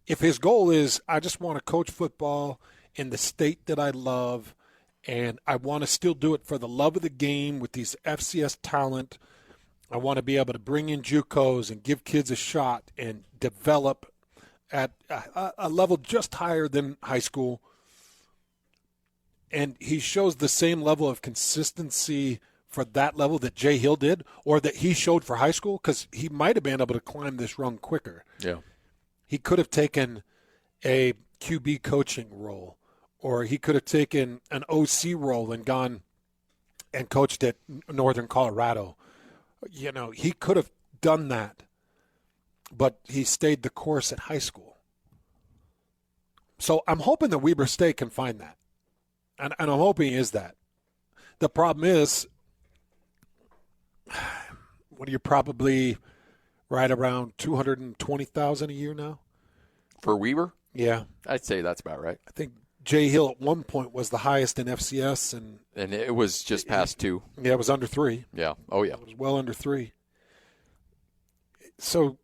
If his goal is, I just want to coach football in the state that I love, and I want to still do it for the love of the game with these FCS talent, I want to be able to bring in JUCOs and give kids a shot and develop at a level just higher than high school, and he shows the same level of consistency for that level that Jay Hill did, or that he showed for high school, because he might have been able to climb this rung quicker. Yeah. He could have taken a QB coaching role, or he could have taken an OC role and gone and coached at Northern Colorado. You know, he could have done that, but he stayed the course at high school. So I'm hoping that Weber State can find that. And I'm hoping he is that. The problem is, what are you, probably right around $220,000 a year now? For Weber? Yeah. I'd say that's about right. I think Jay Hill at one point was the highest in FCS. And it was just past 2. Yeah, it was under 3. Yeah. Oh, yeah. It was well under 3. So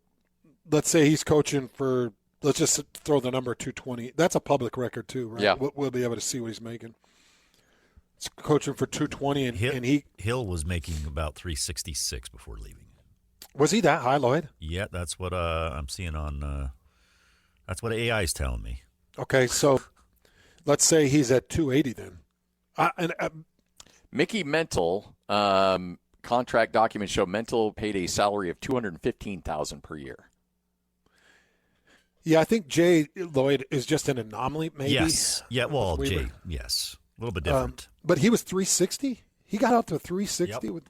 let's say he's coaching for, let's just throw the number 220. That's a public record too, right? Yeah. We'll be able to see what he's making. He's coaching for 220, and Hill was making about 366 before leaving. Was he that high, Lloyd? Yeah, that's what I'm seeing on. That's what AI is telling me. Okay, so let's say he's at 280 then. Mickey Mental, contract documents show Mental paid a salary of $215,000 per year. Yeah, I think Jay Lloyd is just an anomaly, maybe. Yes. Yeah, well, Jay, yes. A little bit different. But he was 360? He got out to 360 Yep. with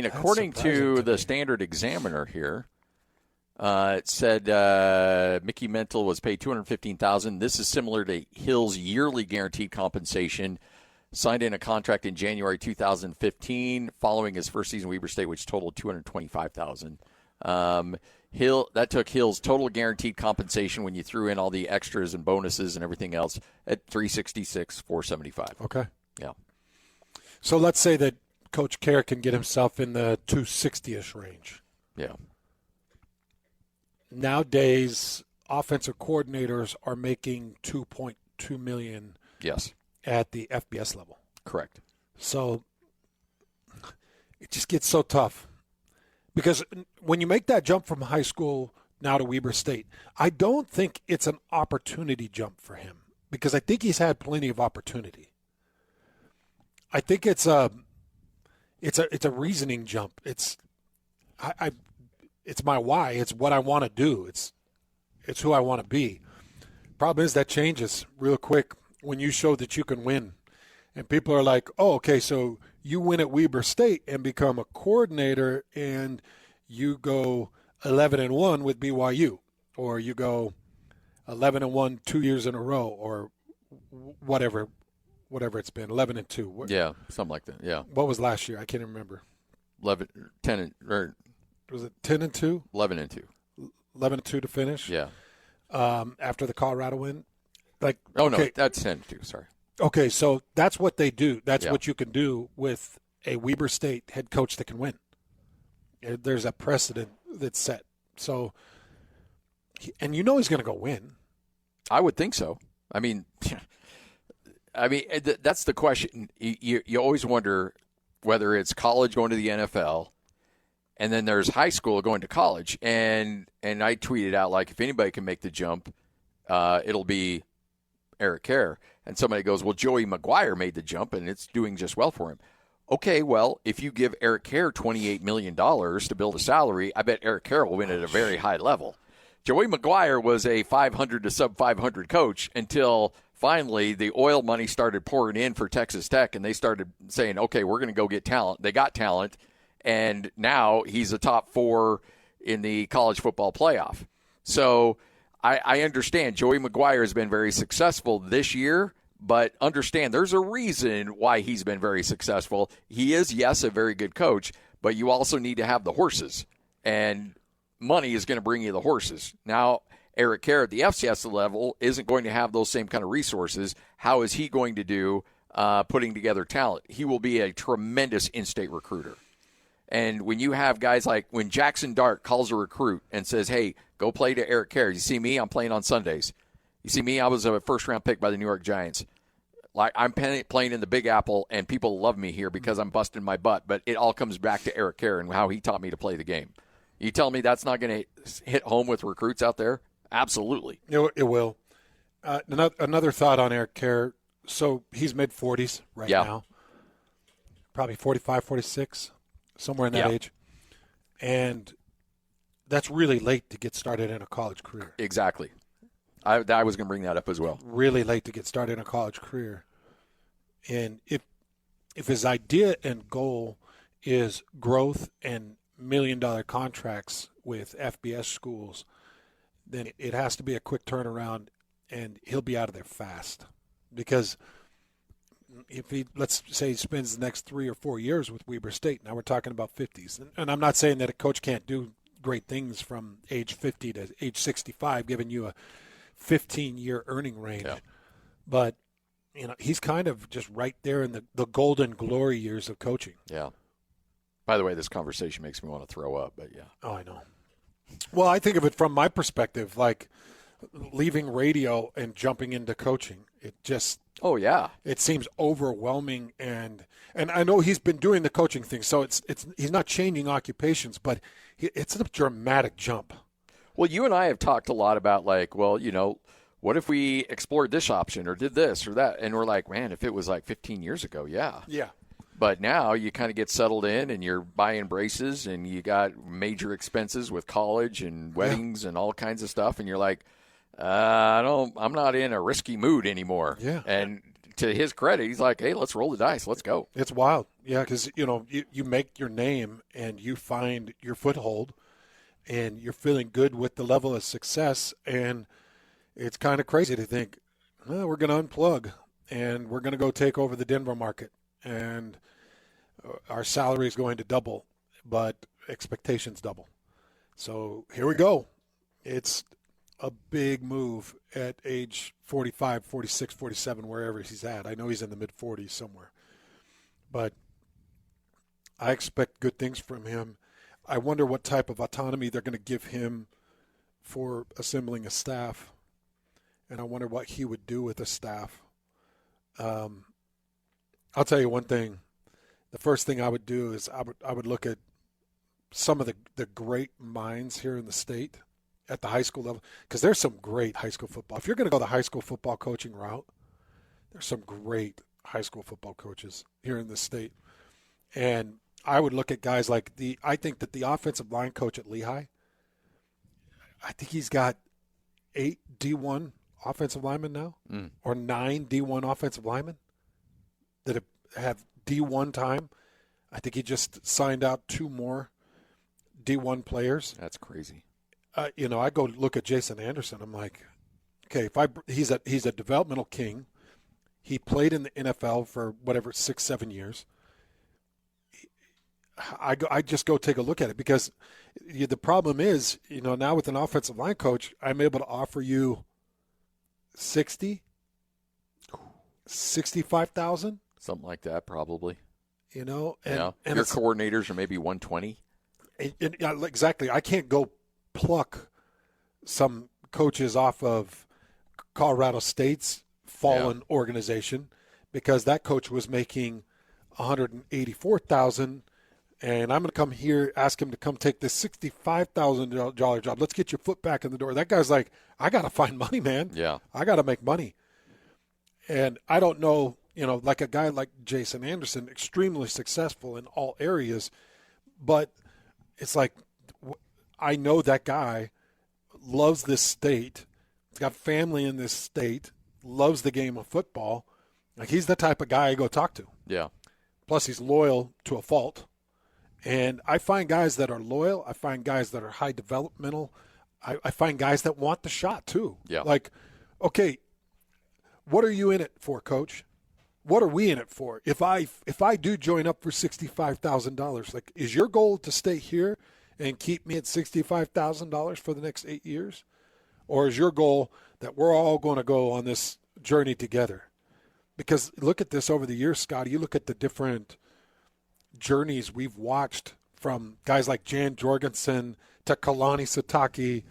according to the Standard Examiner here, it said Mickey Mental was paid $215,000. This is similar to Hill's yearly guaranteed compensation. Signed in a contract in January 2015, following his first season at Weber State, which totaled $225,000. That took Hill's total guaranteed compensation when you threw in all the extras and bonuses and everything else at $366,475. Okay. Yeah. So let's say that Coach Kjar can get himself in the 260-ish range. Yeah. Nowadays, offensive coordinators are making $2.2 million. Yes. At the FBS level. Correct. So it just gets so tough. Because when you make that jump from high school now to Weber State, I don't think it's an opportunity jump for him, because I think he's had plenty of opportunity. I think it's a reasoning jump. It's my why. It's what I want to do. It's who I want to be. Problem is that changes real quick when you show that you can win. And people are like, oh, okay, so you win at Weber State and become a coordinator, and you go 11-1 with BYU, or you go 11-1 2 years in a row, or whatever it's been, 11-2. Yeah, something like that. Yeah. What was last year? I can't remember. 10 or was it 10-2? 11-2. 11-2 to finish. Yeah. After the Colorado win, like no, that's 10-2. Sorry. Okay, so that's what they do. That's Yeah. what you can do with a Weber State head coach that can win. There's a precedent that's set. So, and you know he's going to go win. I would think so. I mean, that's the question. You always wonder whether it's college going to the NFL, and then there's high school going to college. And I tweeted out, like, if anybody can make the jump, it'll be Eric Kjar. And somebody goes, well, Joey McGuire made the jump, and it's doing just well for him. Okay, well, if you give Eric Kjar $28 million to build a salary, I bet Eric Kjar will win at a very high level. Joey McGuire was a 500 to sub-500 coach until finally the oil money started pouring in for Texas Tech, and they started saying, okay, we're going to go get talent. They got talent, and now he's a top 4 in the college football playoff. So I understand Joey McGuire has been very successful this year, But understand, there's a reason why he's been very successful. He is, yes, a very good coach, but you also need to have the horses. And money is going to bring you the horses. Now, Eric Kjar at the FCS level isn't going to have those same kind of resources. How is he going to do putting together talent? He will be a tremendous in-state recruiter. And when you have guys like when Jackson Dart calls a recruit and says, hey, go play to Eric Kjar. You see me? I'm playing on Sundays. You see me? I was a first-round pick by the New York Giants. Like I'm playing in the Big Apple, and people love me here because I'm busting my butt. But it all comes back to Eric Kjar and how he taught me to play the game. You tell me that's not going to hit home with recruits out there? Absolutely. It will. Another thought on Eric Kjar. So he's mid-40s right now. Probably 45, 46, somewhere in that age. And that's really late to get started in a college career. Exactly. I was going to bring that up as well. Really late to get started in a college career. And if his idea and goal is growth and million-dollar contracts with FBS schools, then it has to be a quick turnaround, and he'll be out of there fast. Because if let's say he spends the next 3 or 4 years with Weber State, now we're talking about 50s. And I'm not saying that a coach can't do great things from age 50 to age 65, giving you a 15-year earning range. Yeah. But, he's kind of just right there in the golden glory years of coaching. Yeah. By the way, this conversation makes me want to throw up, but yeah. Oh, I know. Well, I think of it from my perspective, like leaving radio and jumping into coaching. It just – oh, yeah. It seems overwhelming, and I know he's been doing the coaching thing, so he's not changing occupations, but it's a dramatic jump. Well, you and I have talked a lot about what if we explored this option or did this or that? And we're like, man, if it was like 15 years ago, yeah. Yeah. But now you kind of get settled in and you're buying braces and you got major expenses with college and weddings and all kinds of stuff. And you're like, I'm not in a risky mood anymore. Yeah. And to his credit, he's like, hey, let's roll the dice. Let's go. It's wild. Yeah, because, you make your name and you find your foothold and you're feeling good with the level of success. And it's kind of crazy to think, well, we're going to unplug and we're going to go take over the Denver market. And our salary is going to double, but expectations double. So here we go. It's a big move at age 45, 46, 47, wherever he's at. I know he's in the mid-40s somewhere. But I expect good things from him. I wonder what type of autonomy they're going to give him for assembling a staff. And I wonder what he would do with a staff. I'll tell you one thing. The first thing I would do is I would look at some of the great minds here in the state at the high school level, because there's some great high school football. If you're going to go the high school football coaching route, there's some great high school football coaches here in the state. And I would look at guys like I think that the offensive line coach at Lehigh, I think he's got 8 D1 offensive linemen now, or 9 D1 offensive linemen that have D1 time. I think he just signed out 2 more D1 players. That's crazy. I go look at Jason Anderson. I'm like, okay, he's a developmental king. He played in the NFL for 6-7 years. I just go take a look at it, because the problem is, now with an offensive line coach, I'm able to offer you 60, 65,000, something like that, probably. And your coordinators are maybe 120. Exactly. I can't go pluck some coaches off of Colorado State's fallen organization, because that coach was making $184,000, and I'm going to come here, ask him to come take this $65,000 job. Let's get your foot back in the door. That guy's like, I got to find money, man. Yeah. I got to make money. And I don't know, like a guy like Jason Anderson, extremely successful in all areas, but it's like, I know that guy loves this state. He's got family in this state, loves the game of football. Like, he's the type of guy I go talk to. Yeah. Plus, he's loyal to a fault. And I find guys that are loyal. I find guys that are high developmental. I find guys that want the shot, too. Yeah. Like, okay, what are you in it for, Coach? What are we in it for? If I do join up for $65,000, like, is your goal to stay here and keep me at $65,000 for the next 8 years? Or is your goal that we're all going to go on this journey together? Because look at this over the years, Scott. You look at the different journeys we've watched from guys like Jan Jorgensen to Kalani Sitake,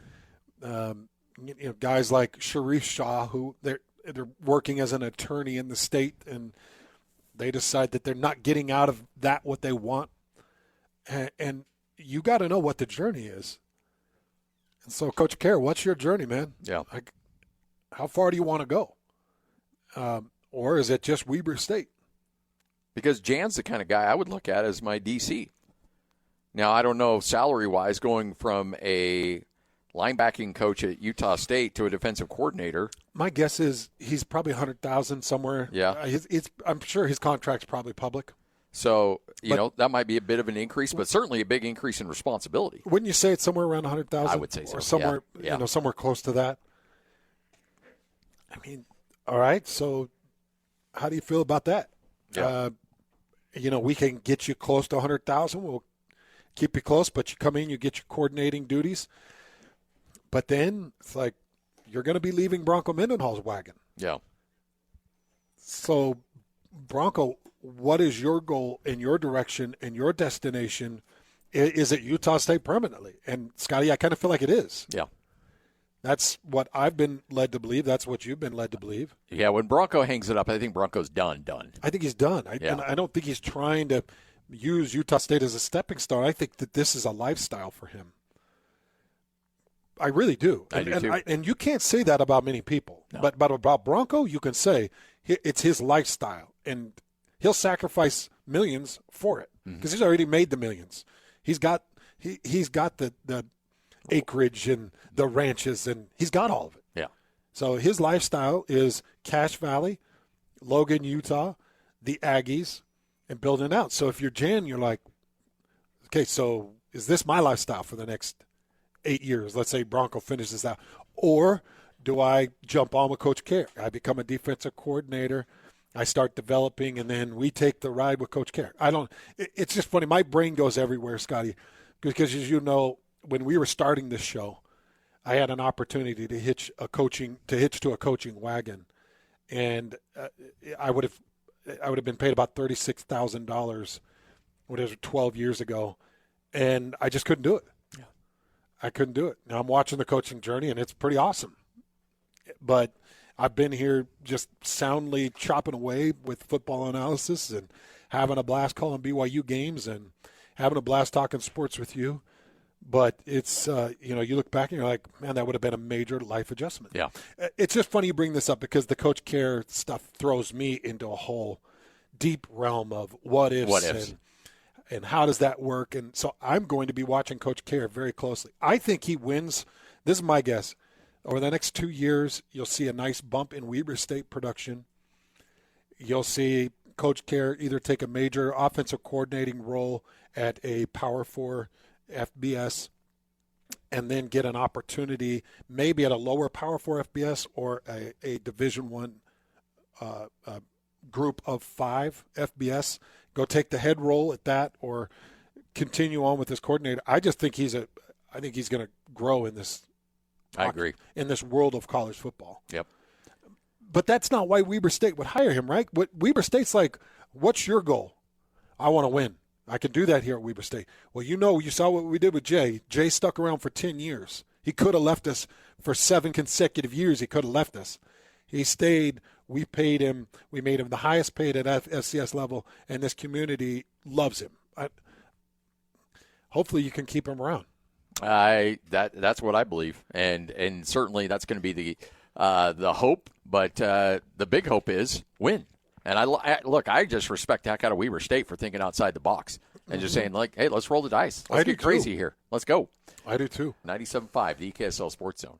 guys like Sharif Shah, who they're working as an attorney in the state, and they decide that they're not getting out of that what they want. And you got to know what the journey is. And so, Coach Kjar, what's your journey, man? Yeah. Like, how far do you want to go? Or is it just Weber State? Because Jan's the kind of guy I would look at as my DC. Now, I don't know salary-wise going from a linebacking coach at Utah State to a defensive coordinator. My guess is he's probably $100,000 somewhere. Yeah. I'm sure his contract's probably public. So, that might be a bit of an increase, but certainly a big increase in responsibility. Wouldn't you say it's somewhere around $100,000? I would say so. Or somewhere, yeah. Somewhere close to that. I mean, all right. So, how do you feel about that? Yeah. We can get you close to $100,000. We'll keep you close, but you come in, you get your coordinating duties. But then it's like you're going to be leaving Bronco Mendenhall's wagon. Yeah. So, Bronco, what is your goal and your direction and your destination? Is it Utah State permanently? And, Scotty, I kind of feel like it is. Yeah. That's what I've been led to believe. That's what you've been led to believe. Yeah, when Bronco hangs it up, I think Bronco's done. I think he's done. Yeah. And I don't think he's trying to use Utah State as a stepping stone. I think that this is a lifestyle for him. I really do. I do too. And you can't say that about many people. No. But about Bronco, you can say it's his lifestyle. And he'll sacrifice millions for it because he's already made the millions. He's got the acreage and the ranches, and he's got all of it. Yeah. So his lifestyle is Cache Valley, Logan, Utah, the Aggies, and building it out. So if you're Jan, you're like, okay, so is this my lifestyle for the next 8 years? Let's say Bronco finishes out. Or do I jump on with Coach Kjar? I become a defensive coordinator. I start developing, and then we take the ride with Coach Kjar. It's just funny. My brain goes everywhere, Scotty, because as you know, when we were starting this show, I had an opportunity to hitch to a coaching wagon, and I would have been paid about $36,000 when it was 12 years ago, and I just couldn't do it. Yeah. I couldn't do it. Now I'm watching the coaching journey, and it's pretty awesome. But I've been here just soundly chopping away with football analysis and having a blast calling BYU games and having a blast talking sports with you. But it's, you look back and you're like, man, that would have been a major life adjustment. Yeah. It's just funny you bring this up because the Coach Kjar stuff throws me into a whole deep realm of what ifs. And how does that work. And so I'm going to be watching Coach Kjar very closely. I think he wins. This is my guess. Over the next 2 years, you'll see a nice bump in Weber State production. You'll see Coach Kjar either take a major offensive coordinating role at a Power 4 FBS and then get an opportunity maybe at a lower Power 4 FBS or a Division I group of 5 FBS. Go take the head role at that or continue on with this coordinator. I just think he's going to grow in this. I agree. In this world of college football. Yep. But that's not why Weber State would hire him, right? Weber State's like, what's your goal? I want to win. I can do that here at Weber State. Well, you saw what we did with Jay. Jay stuck around for 10 years. He could have left us for 7 consecutive years. He could have left us. He stayed. We paid him. We made him the highest paid at FCS level, and this community loves him. Hopefully you can keep him around. That's what I believe, and certainly that's going to be the hope. But the big hope is win. And I just respect the heck out of Weber State for thinking outside the box and just saying like, hey, let's roll the dice. Let's get crazy here. Let's go. I do too. 97.5, the EKSL Sports Zone.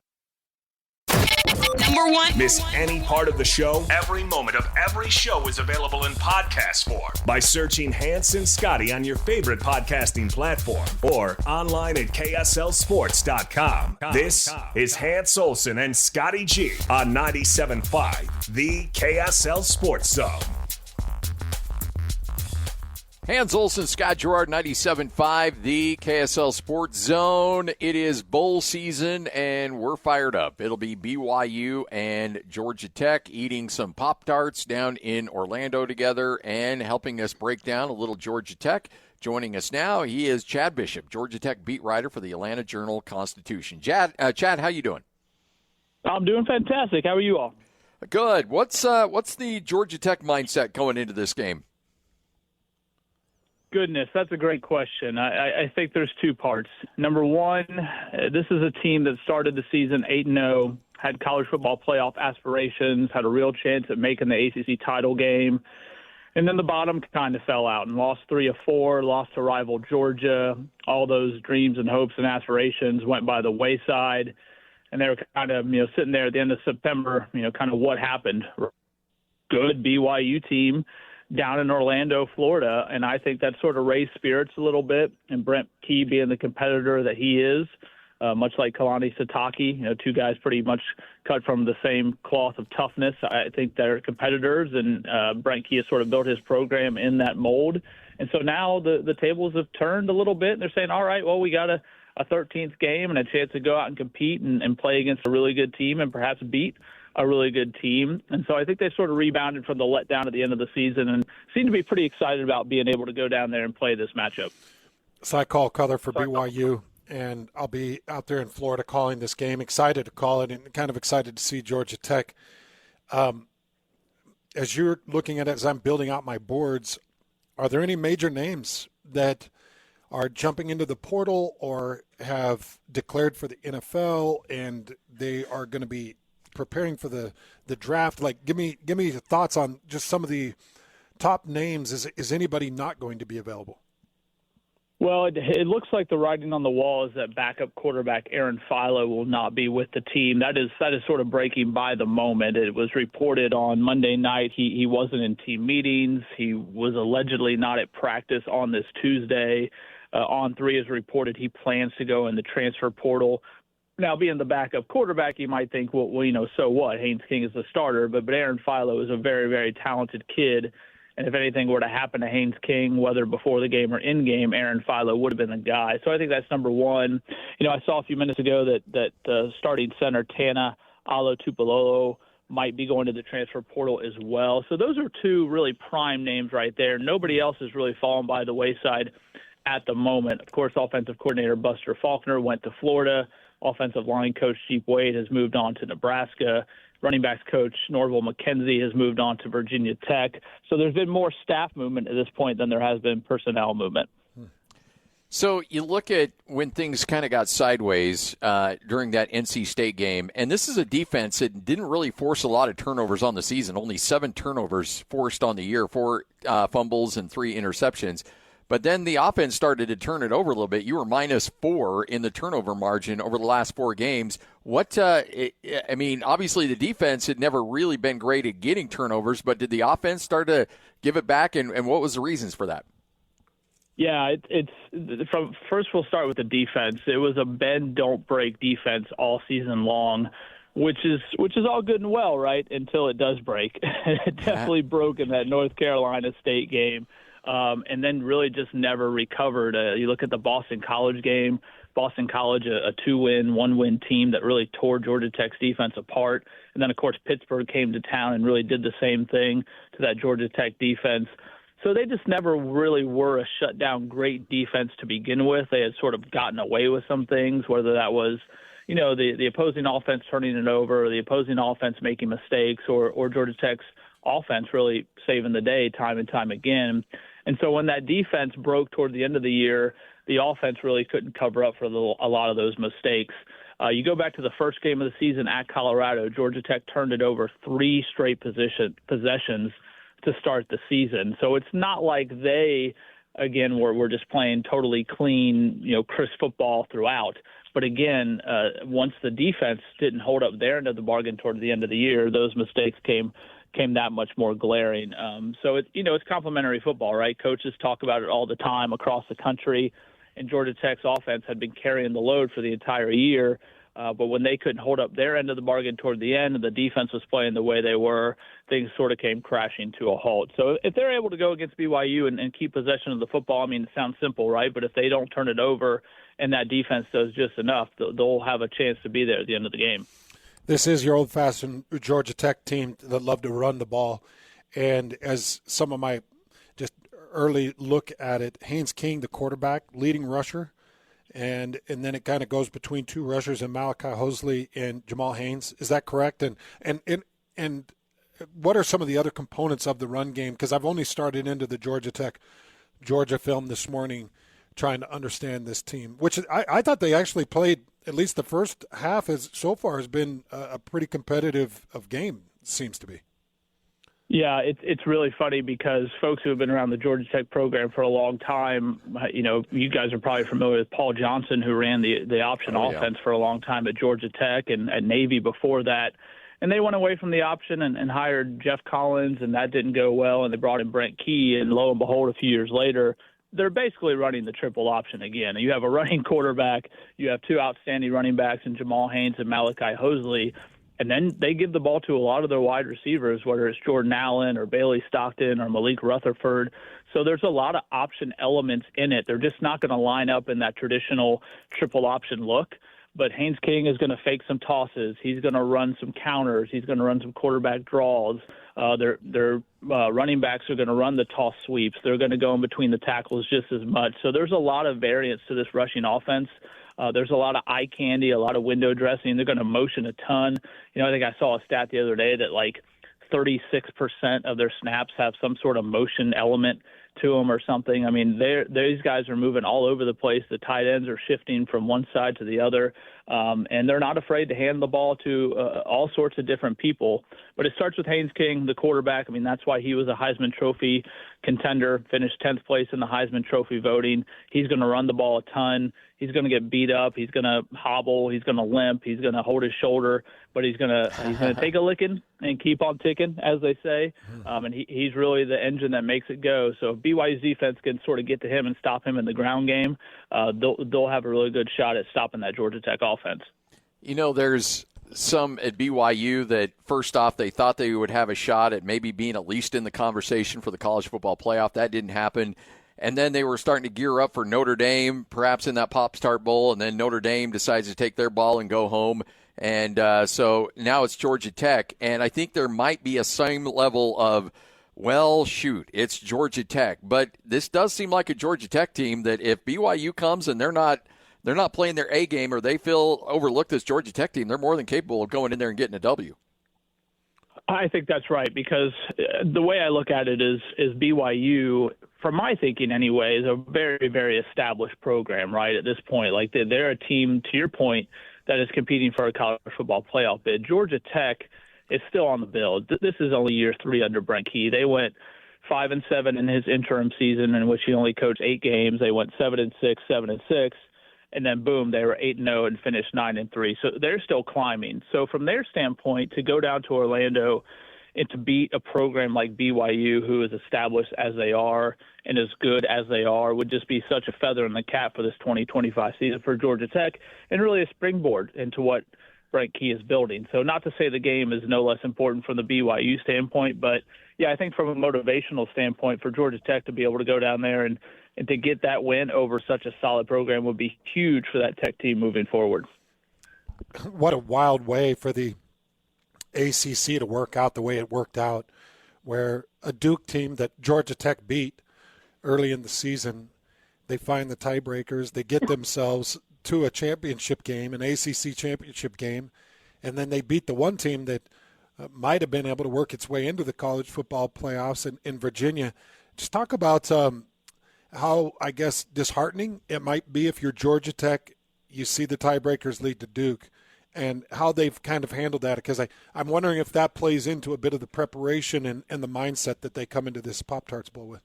Number one. Miss any part of the show? Every moment of every show is available in podcast form by searching Hans and Scotty on your favorite podcasting platform or online at KSLSports.com. This is Hans Olsen and Scotty G on 97.5, the KSL Sports Zone. Hans Olsen, Scott Gerard, 97.5, the KSL Sports Zone. It is bowl season, and we're fired up. It'll be BYU and Georgia Tech eating some Pop-Tarts down in Orlando together and helping us break down a little Georgia Tech. Joining us now, he is Chad Bishop, Georgia Tech beat writer for the Atlanta Journal-Constitution. Chad, how you doing? I'm doing fantastic. How are you all? Good. What's the Georgia Tech mindset going into this game? Goodness, that's a great question. I think there's two parts. Number one, this is a team that started the season 8-0, had college football playoff aspirations, had a real chance at making the ACC title game, and then the bottom kind of fell out and lost 3 of 4, lost to rival Georgia. All those dreams and hopes and aspirations went by the wayside, and they were kind of sitting there at the end of September, kind of what happened. Good BYU team down in Orlando, Florida, and I think that sort of raised spirits a little bit. And Brent Key being the competitor that he is, much like Kalani Sitake, two guys pretty much cut from the same cloth of toughness. I think they're competitors, and Brent Key has sort of built his program in that mold. And so now the tables have turned a little bit, and they're saying, all right, well, we got a 13th game and a chance to go out and compete and play against a really good team and perhaps beat a really good team. And so I think they sort of rebounded from the letdown at the end of the season and seem to be pretty excited about being able to go down there and play this matchup. So I call color for BYU, and I'll be out there in Florida calling this game. Excited to call it and kind of excited to see Georgia Tech. As you're looking at it, as I'm building out my boards, are there any major names that are jumping into the portal or have declared for the NFL and they are going to be preparing for the draft? Like, give me your thoughts on just some of the top names. Is anybody not going to be available? Well, it looks like the writing on the wall is that backup quarterback Aaron Philo will not be with the team. That is sort of breaking by the moment. It was reported on Monday night he wasn't in team meetings. He was allegedly not at practice on this Tuesday. On3 has reported he plans to go in the transfer portal. Now, being the backup quarterback, you might think, well, so what? Haynes King is the starter, but Aaron Philo is a very, very talented kid. And if anything were to happen to Haynes King, whether before the game or in game, Aaron Philo would have been the guy. So I think that's number one. I saw a few minutes ago that starting center Tana Alo-Tupololo might be going to the transfer portal as well. So those are two really prime names right there. Nobody else has really fallen by the wayside at the moment. Of course, offensive coordinator Buster Faulkner went to Florida. Offensive line coach Jeep Wade has moved on to Nebraska. Running backs coach Norval McKenzie has moved on to Virginia Tech. So there's been more staff movement at this point than there has been personnel movement. So you look at when things kind of got sideways during that NC State game, and this is a defense that didn't really force a lot of turnovers on the season, only 7 turnovers forced on the year, 4 fumbles and 3 interceptions. But then the offense started to turn it over a little bit. You were -4 in the turnover margin over the last 4 games. Obviously the defense had never really been great at getting turnovers, but did the offense start to give it back, and what was the reasons for that? Yeah, first we'll start with the defense. It was a bend, don't break defense all season long, which is all good and well, right, until it does break. It definitely broke in that North Carolina State game. And then really just never recovered. You look at the Boston College game, Boston College, a 2-win, 1-win team that really tore Georgia Tech's defense apart. And then, of course, Pittsburgh came to town and really did the same thing to that Georgia Tech defense. So they just never really were a shutdown great defense to begin with. They had sort of gotten away with some things, whether that was, the opposing offense turning it over, or the opposing offense making mistakes, or Georgia Tech's offense really saving the day time and time again. And so when that defense broke toward the end of the year, the offense really couldn't cover up for a lot of those mistakes. You go back to the first game of the season at Colorado, Georgia Tech turned it over 3 straight possessions to start the season. So it's not like they, again, were just playing totally clean, crisp football throughout. But again, once the defense didn't hold up their end of the bargain toward the end of the year, those mistakes came that much more glaring. So it's complementary football, right? Coaches talk about it all the time across the country, and Georgia Tech's offense had been carrying the load for the entire year. But when they couldn't hold up their end of the bargain toward the end and the defense was playing the way they were, things sort of came crashing to a halt. So if they're able to go against BYU and keep possession of the football, I mean, it sounds simple, right? But if they don't turn it over and that defense does just enough, they'll have a chance to be there at the end of the game. This is your old-fashioned Georgia Tech team that love to run the ball. And as some of my just early look at it, Haynes King, the quarterback, leading rusher, and then it kind of goes between two rushers and Malachi Hosley and Jamal Haynes. Is that correct? And what are some of the other components of the run game? Because I've only started into the Georgia film this morning trying to understand this team, which I thought they actually played, at least the first half so far has been a pretty competitive game, seems to be. Yeah, it's really funny because folks who have been around the Georgia Tech program for a long time, you guys are probably familiar with Paul Johnson, who ran the option offense for a long time at Georgia Tech and at Navy before that. And they went away from the option and hired Jeff Collins, and that didn't go well. And they brought in Brent Key, and lo and behold, a few years later, they're basically running the triple option again. You have a running quarterback, you have two outstanding running backs in Jamal Haynes and Malachi Hosley. And then they give the ball to a lot of their wide receivers, whether it's Jordan Allen or Bailey Stockton or Malik Rutherford. So there's a lot of option elements in it. They're just not going to line up in that traditional triple option look. But Haynes King is going to fake some tosses. He's going to run some counters. He's going to run some quarterback draws. Their running backs are going to run the toss sweeps. They're going to go in between the tackles just as much. So there's a lot of variance to this rushing offense. There's a lot of eye candy, a lot of window dressing. They're going to motion a ton. I think I saw a stat the other day that like 36% of their snaps have some sort of motion element to them or something. I mean, these guys are moving all over the place. The tight ends are shifting from one side to the other, and they're not afraid to hand the ball to all sorts of different people. But it starts with Haynes King, the quarterback. I mean, that's why he was a Heisman Trophy contender, finished 10th place in the Heisman Trophy voting. He's going to run the ball a ton. He's going to get beat up. He's going to hobble. He's going to limp. He's going to hold his shoulder, but he's going to take a licking and keep on ticking, as they say. And he's really the engine that makes it go. So if BYU's defense can sort of get to him and stop him in the ground game, they'll have a really good shot at stopping that Georgia Tech offense. There's some at BYU that, first off, they thought they would have a shot at maybe being at least in the conversation for the college football playoff. That didn't happen. And then they were starting to gear up for Notre Dame, perhaps in that Pop-Tart Bowl, and then Notre Dame decides to take their ball and go home. And so now it's Georgia Tech. And I think there might be a same level of, well, shoot, it's Georgia Tech. But this does seem like a Georgia Tech team that if BYU comes and they're not playing their A game or they feel overlooked, this Georgia Tech team, they're more than capable of going in there and getting a W. I think that's right, because the way I look at it is BYU, from my thinking anyway, is a very, very established program, right, at this point. Like, they're a team, to your point, that is competing for a college football playoff bid. Georgia Tech is still on the build. This is only year 3 under Brent Key. They went 5-7 in his interim season, in which he only coached 8 games. They went 7-6, 7-6. And then, boom, they were 8-0 and finished 9-3. So they're still climbing. So from their standpoint, to go down to Orlando and to beat a program like BYU, who is established as they are and as good as they are, would just be such a feather in the cap for this 2025 season for Georgia Tech, and really a springboard into what Brent Key is building. So not to say the game is no less important from the BYU standpoint, but, yeah, I think from a motivational standpoint for Georgia Tech to be able to go down there and to get that win over such a solid program would be huge for that Tech team moving forward. What a wild way for the ACC to work out the way it worked out, where a Duke team that Georgia Tech beat early in the season, they find the tiebreakers, they get themselves to a championship game, an ACC championship game, and then they beat the one team that might have been able to work its way into the college football playoffs in Virginia. Just talk about how, I guess, disheartening it might be if you're Georgia Tech, you see the tiebreakers lead to Duke, and how they've kind of handled that. Because I'm wondering if that plays into a bit of the preparation and the mindset that they come into this Pop-Tarts Bowl with.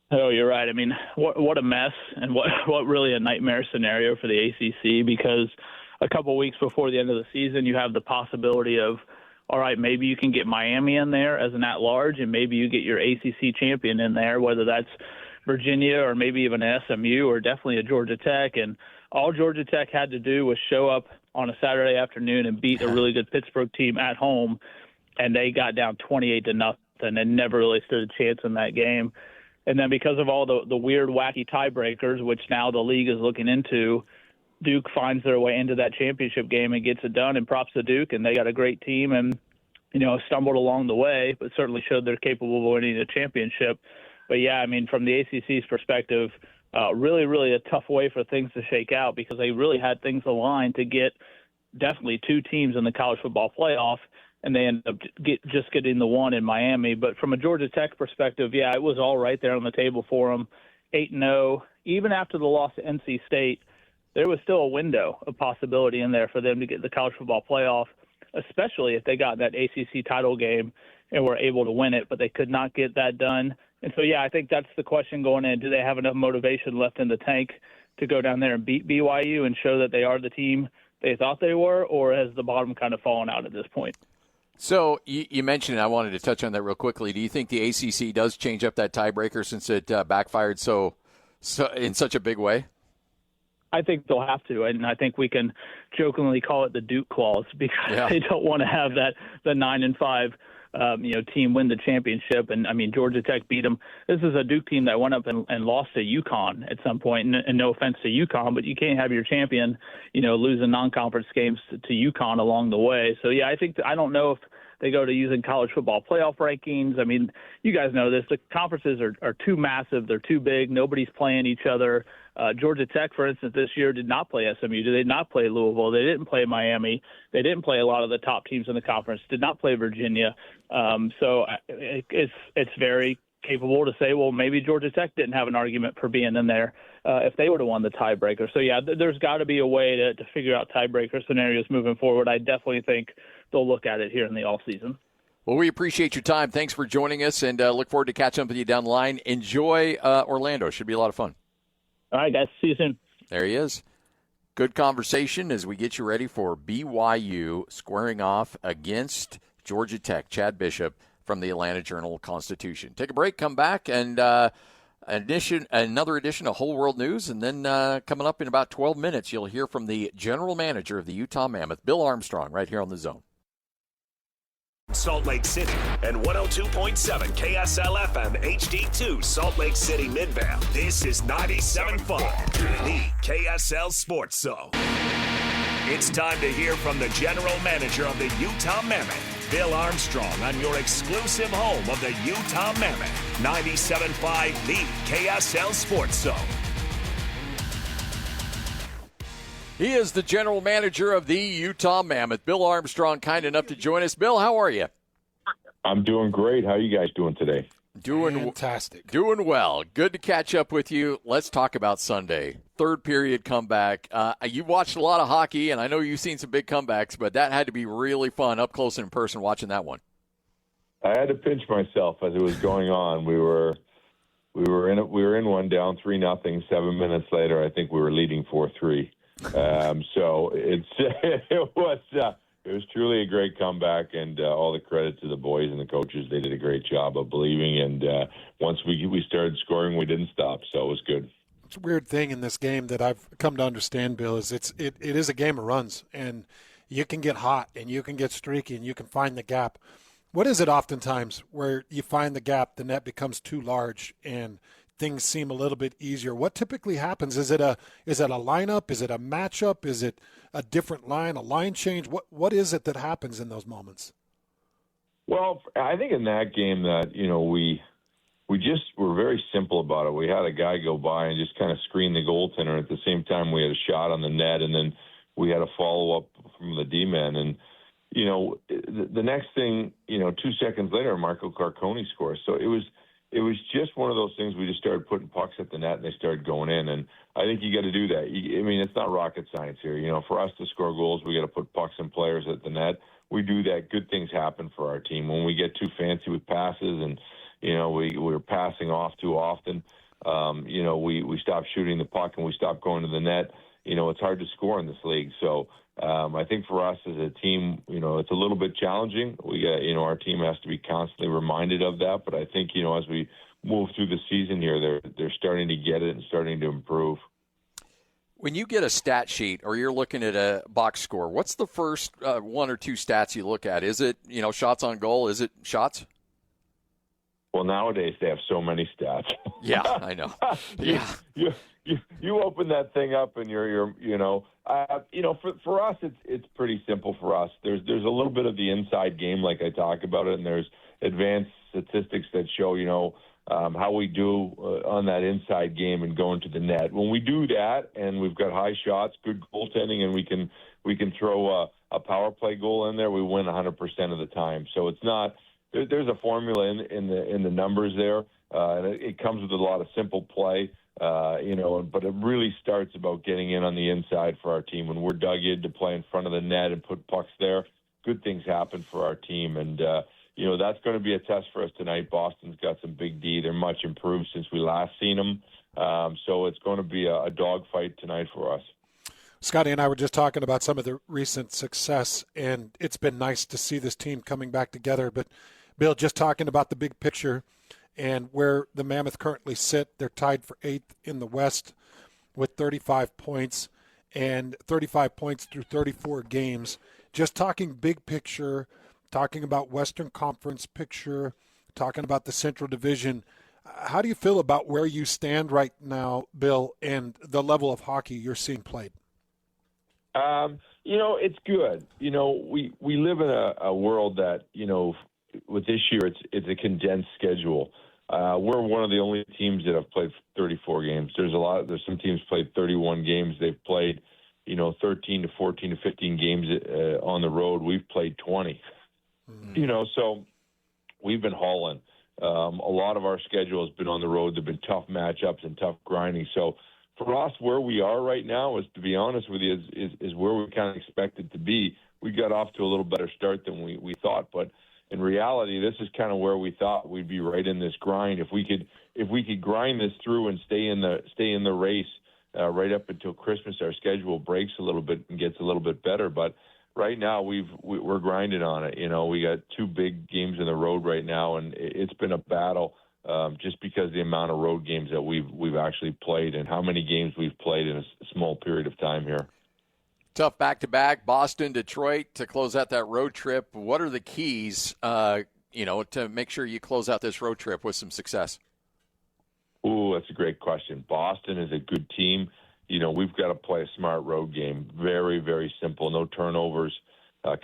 Oh, you're right. I mean, what a mess, and what really a nightmare scenario for the ACC, because a couple of weeks before the end of the season, you have the possibility of, all right, maybe you can get Miami in there as an at-large, and maybe you get your ACC champion in there, whether that's Virginia or maybe even an SMU or definitely a Georgia Tech. And all Georgia Tech had to do was show up on a Saturday afternoon and beat a really good Pittsburgh team at home, and they got down 28-0 and never really stood a chance in that game. And then because of all the weird, wacky tiebreakers, which now the league is looking into, Duke finds their way into that championship game and gets it done. And props to Duke, and they got a great team and, stumbled along the way, but certainly showed they're capable of winning a championship. But, yeah, I mean, from the ACC's perspective, really, really a tough way for things to shake out, because they really had things aligned to get definitely two teams in the college football playoff, and they ended up just getting the one in Miami. But from a Georgia Tech perspective, yeah, it was all right there on the table for them. 8-0. Even after the loss to NC State, there was still a window of possibility in there for them to get the college football playoff, especially if they got that ACC title game and were able to win it, but they could not get that done. And so, yeah, I think that's the question going in. Do they have enough motivation left in the tank to go down there and beat BYU and show that they are the team they thought they were, or has the bottom kind of fallen out at this point? So you mentioned it. I wanted to touch on that real quickly. Do you think the ACC does change up that tiebreaker since it backfired so in such a big way? I think they'll have to, and I think we can jokingly call it the Duke clause, because they don't want to have the 9-5 team win the championship. And I mean, Georgia Tech beat them. This is a Duke team that went up and lost to UConn at some point. And no offense to UConn, but you can't have your champion, losing non-conference games to UConn along the way. So yeah, I don't know if they go to using college football playoff rankings. I mean, you guys know this. The conferences are too massive. They're too big. Nobody's playing each other. Georgia Tech, for instance, this year did not play SMU. They did not play Louisville. They didn't play Miami. They didn't play a lot of the top teams in the conference. Did not play Virginia. So it's very capable to say, well, maybe Georgia Tech didn't have an argument for being in there if they would have won the tiebreaker. So, yeah, there's got to be a way to figure out tiebreaker scenarios moving forward. I definitely think they'll look at it here in the offseason. Well, we appreciate your time. Thanks for joining us, and look forward to catching up with you down the line. Enjoy Orlando. Should be a lot of fun. All right, guys. See you soon. There he is. Good conversation as we get you ready for BYU squaring off against Georgia Tech. Chad Bishop from the Atlanta Journal-Constitution. Take a break, come back, and another edition of Whole World News. And then coming up in about 12 minutes, you'll hear from the general manager of the Utah Mammoth, Bill Armstrong, right here on The Zone. Salt Lake City and 102.7 KSL FM HD2 Salt Lake City Midvale. This is 97.5, the KSL Sports Zone. It's time to hear from the general manager of the Utah Mammoth, Bill Armstrong, on your exclusive home of the Utah Mammoth. 97.5, the KSL Sports Zone. He is the general manager of the Utah Mammoth. Bill Armstrong, kind enough to join us. Bill, how are you? I'm doing great. How are you guys doing today? Doing fantastic. Doing well. Good to catch up with you. Let's talk about Sunday. Third period comeback. You watched a lot of hockey, and I know you've seen some big comebacks, but that had to be really fun up close and in person watching that one. I had to pinch myself as it was going on. We were in one down 3-0. 7 minutes later, I think we were leading 4-3. So it was truly a great comeback, and all the credit to the boys and the coaches. They did a great job of believing, and once we started scoring, we didn't stop. So it was good. It's a weird thing in this game that I've come to understand, Bill, is it is a game of runs, and you can get hot and you can get streaky and you can find the gap. What is it oftentimes where you find the gap, the net becomes too large, and things seem a little bit easier? What typically happens? Is it a lineup? Is it a matchup? Is it a different line, a line change? What is it that happens in those moments? Well, I think in that game that, we just were very simple about it. We had a guy go by and just kind of screen the goaltender. At the same time, we had a shot on the net, and then we had a follow-up from the D-man. And, the next thing, 2 seconds later, Marco Carcone scores. So it was just one of those things. We just started putting pucks at the net, and they started going in. And I think you got to do that. It's not rocket science here. For us to score goals, we got to put pucks and players at the net. We do that. Good things happen for our team. When we get too fancy with passes and we were passing off too often. We stopped shooting the puck and we stopped going to the net. It's hard to score in this league. So I think for us as a team, it's a little bit challenging. We got, our team has to be constantly reminded of that. But I think, as we move through the season here, they're starting to get it and starting to improve. When you get a stat sheet or you're looking at a box score, what's the first one or two stats you look at? Is it, shots on goal? Is it shots? Well, nowadays they have so many stats. Yeah, I know. Yeah. You open that thing up and you're for us it's pretty simple for us. There's a little bit of the inside game like I talk about it, and there's advanced statistics that show how we do on that inside game and going to the net. When we do that and we've got high shots, good goaltending, and we can throw a power play goal in there, we win 100% of the time. So it's not. There's a formula in the numbers there, and it comes with a lot of simple play, but it really starts about getting in on the inside for our team. When we're dug in to play in front of the net and put pucks there, good things happen for our team, and that's going to be a test for us tonight. Boston's got some big D. They're much improved since we last seen them, so it's going to be a dogfight tonight for us. Scotty and I were just talking about some of the recent success, and it's been nice to see this team coming back together. But, Bill, just talking about the big picture and where the Mammoth currently sit, they're tied for 8th in the West with 35 points and 35 points through 34 games. Just talking big picture, talking about Western Conference picture, talking about the Central Division, how do you feel about where you stand right now, Bill, and the level of hockey you're seeing played? It's good. We live in a world that, with this year, it's a condensed schedule. We're one of the only teams that have played 34 games. There's some teams played 31 games. They've played, 13 to 14 to 15 games on the road. We've played 20. So we've been hauling. A lot of our schedule has been on the road. There've been tough matchups and tough grinding. So for us, where we are right now is, to be honest with you, is where we kind of expected to be. We got off to a little better start than we thought, but in reality, this is kind of where we thought we'd be right in this grind. If we could grind this through and stay in the race right up until Christmas, our schedule breaks a little bit and gets a little bit better. But right now, we're grinding on it. We got 2 big games in the road right now, and it's been a battle. Just because of the amount of road games that we've actually played and how many games we've played in a small period of time here. Tough back-to-back, Boston, Detroit, to close out that road trip. What are the keys, to make sure you close out this road trip with some success? Ooh, that's a great question. Boston is a good team. We've got to play a smart road game. Very, very simple. No turnovers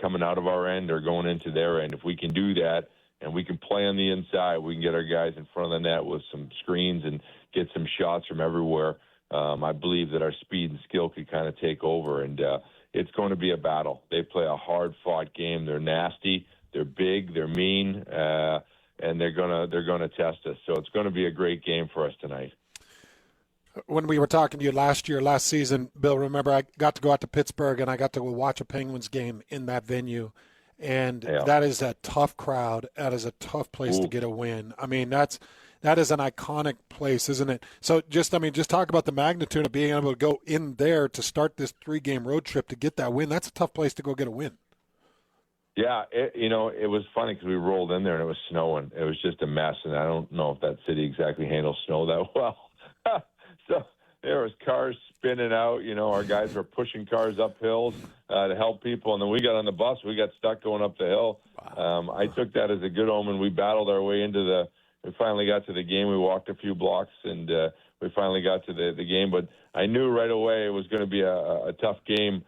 coming out of our end or going into their end. If we can do that, and we can play on the inside, we can get our guys in front of the net with some screens and get some shots from everywhere. I believe that our speed and skill could kind of take over, and it's going to be a battle. They play a hard-fought game. They're nasty, they're big, they're mean, and they're gonna test us. So it's going to be a great game for us tonight. When we were talking to you last season, Bill, remember I got to go out to Pittsburgh and I got to go watch a Penguins game in that venue. And that is a tough crowd. That is a tough place to get a win. I mean, that is an iconic place, isn't it? So just talk about the magnitude of being able to go in there to start this 3-game road trip to get that win. That's a tough place to go get a win. Yeah, it was funny because we rolled in there and it was snowing. It was just a mess, and I don't know if that city exactly handles snow that well. So there was cars spinning out. Our guys were pushing cars up hills to help people, and then we got on the bus. We got stuck going up the hill. Wow. I took that as a good omen. We battled our way into we finally got to the game. We walked a few blocks, and we finally got to the game. But I knew right away it was going to be a tough game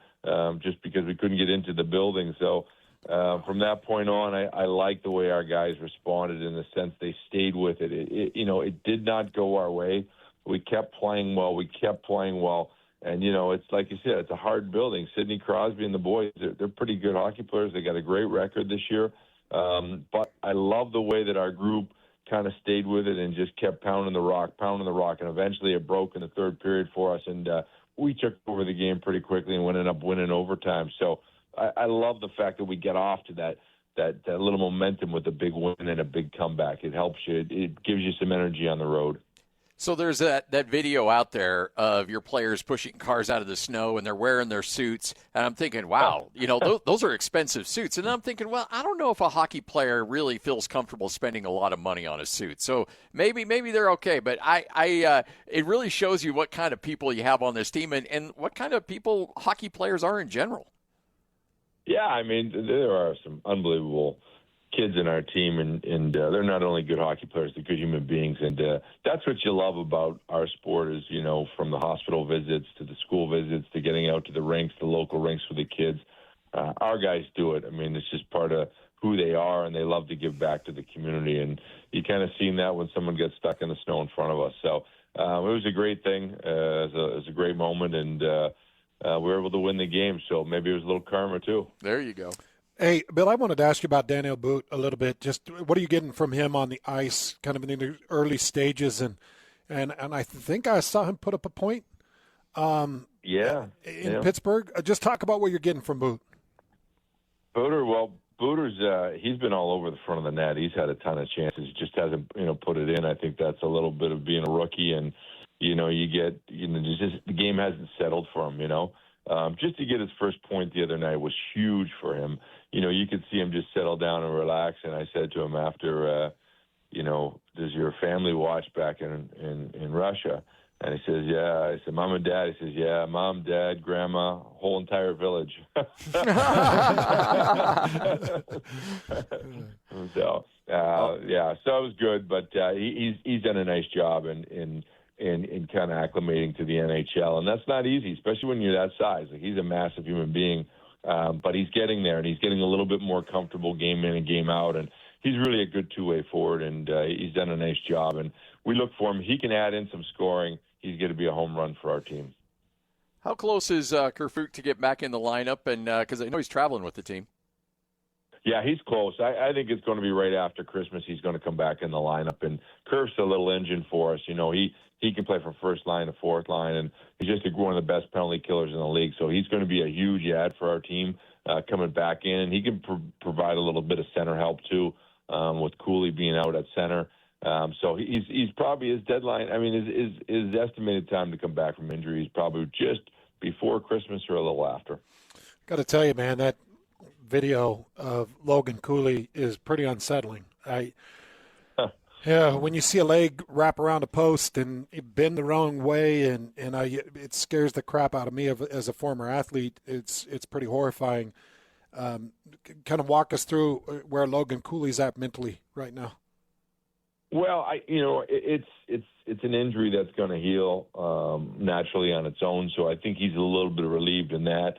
just because we couldn't get into the building. So from that point on, I liked the way our guys responded in the sense they stayed with it. It did not go our way. We kept playing well. And, it's like you said, it's a hard building. Sidney Crosby and the boys, they're pretty good hockey players. They got a great record this year. But I love the way that our group kind of stayed with it and just kept pounding the rock. And eventually it broke in the third period for us. And we took over the game pretty quickly and ended up winning overtime. So I love the fact that we get off to little momentum with a big win and a big comeback. It helps you. It gives you some energy on the road. So there's that video out there of your players pushing cars out of the snow, and they're wearing their suits. And I'm thinking, wow, those are expensive suits. And I'm thinking, well, I don't know if a hockey player really feels comfortable spending a lot of money on a suit. So maybe they're okay. But it really shows you what kind of people you have on this team and what kind of people hockey players are in general. Yeah, I mean, there are some unbelievable kids in our team, and they're not only good hockey players, they're good human beings. And that's what you love about our sport is, from the hospital visits to the school visits to getting out to the rinks, the local rinks for the kids. Our guys do it. I mean, it's just part of who they are, and they love to give back to the community. And you kind of seen that when someone gets stuck in the snow in front of us. So it was a great thing. It was a great moment, and we were able to win the game. So maybe it was a little karma, too. There you go. Hey, Bill, I wanted to ask you about Daniel Boot a little bit. Just what are you getting from him on the ice, kind of in the early stages? And I think I saw him put up a point in Pittsburgh. Just talk about what you're getting from Boot. Booter's he's been all over the front of the net. He's had a ton of chances. He just hasn't, put it in. I think that's a little bit of being a rookie. And, you get, just the game hasn't settled for him, Just to get his first point the other night was huge for him. You could see him just settle down and relax. And I said to him after, does your family watch back in Russia? And he says, yeah. I said, Mom and Dad? He says, yeah, Mom, Dad, Grandma, whole entire village. So it was good. But he's done a nice job in kind of acclimating to the NHL. And that's not easy, especially when you're that size. Like, he's a massive human being, but he's getting there, and he's getting a little bit more comfortable game in and game out. And he's really a good two-way forward, and he's done a nice job. And we look for him. He can add in some scoring. He's going to be a home run for our team. How close is Kerfoot to get back in the lineup? And because I know he's traveling with the team. Yeah, he's close. I think it's going to be right after Christmas. He's going to come back in the lineup. And Kerf's a little engine for us. He can play from first line to fourth line, and he's just one of the best penalty killers in the league. So he's going to be a huge add for our team coming back in. And he can provide a little bit of center help too, with Cooley being out at center. So he's probably his deadline. I mean, his estimated time to come back from injury is probably just before Christmas or a little after. Got to tell you, man, that video of Logan Cooley is pretty unsettling. When you see a leg wrap around a post and bend the wrong way, and it scares the crap out of me as a former athlete. It's pretty horrifying. Kind of walk us through where Logan Cooley's at mentally right now. Well, it's an injury that's going to heal naturally on its own. So I think he's a little bit relieved in that.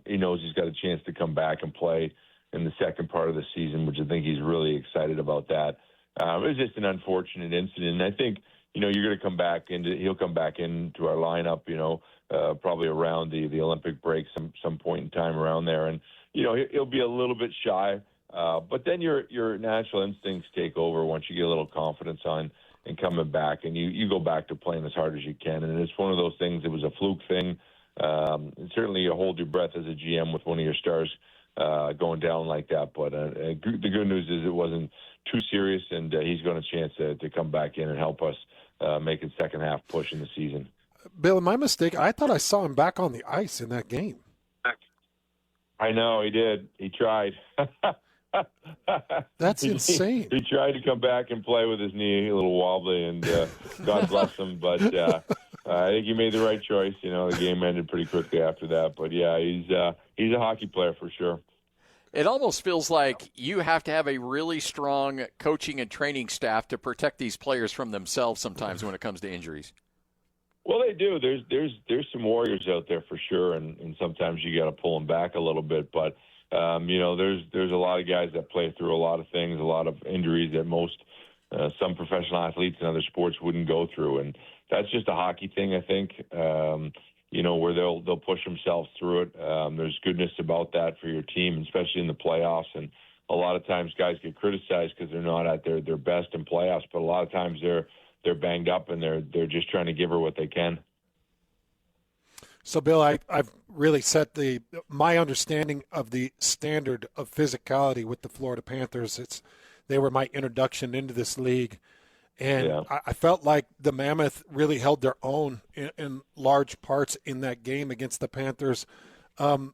He knows he's got a chance to come back and play in the second part of the season, which I think he's really excited about that. It was just an unfortunate incident. And I think, he'll come back into our lineup, probably around the Olympic break, some point in time around there. And, he'll be a little bit shy. But then your natural instincts take over once you get a little confidence on and coming back, and you go back to playing as hard as you can. And it's one of those things. It was a fluke thing. And certainly you hold your breath as a GM with one of your stars going down like that. But the good news is it wasn't too serious, and he's got a chance to come back in and help us make a second half push in the season. Bill, am I mistaken? I thought I saw him back on the ice in that game. I know, he did. He tried. That's insane. He tried to come back and play with his knee a little wobbly, and God bless him. But I think he made the right choice. The game ended pretty quickly after that. But yeah, he's a hockey player for sure. It almost feels like you have to have a really strong coaching and training staff to protect these players from themselves sometimes when it comes to injuries. Well, they do. There's some warriors out there for sure, and sometimes you got to pull them back a little bit. But there's a lot of guys that play through a lot of things, a lot of injuries that most some professional athletes in other sports wouldn't go through, and that's just a hockey thing, I think. Where they'll push themselves through it. There's goodness about that for your team, especially in the playoffs. And a lot of times guys get criticized because they're not at their best in playoffs, but a lot of times they're banged up and they're just trying to give her what they can. So, Bill, I've really set my understanding of the standard of physicality with the Florida Panthers. They were my introduction into this league, and I felt like the Mammoth really held their own in large parts in that game against the Panthers. How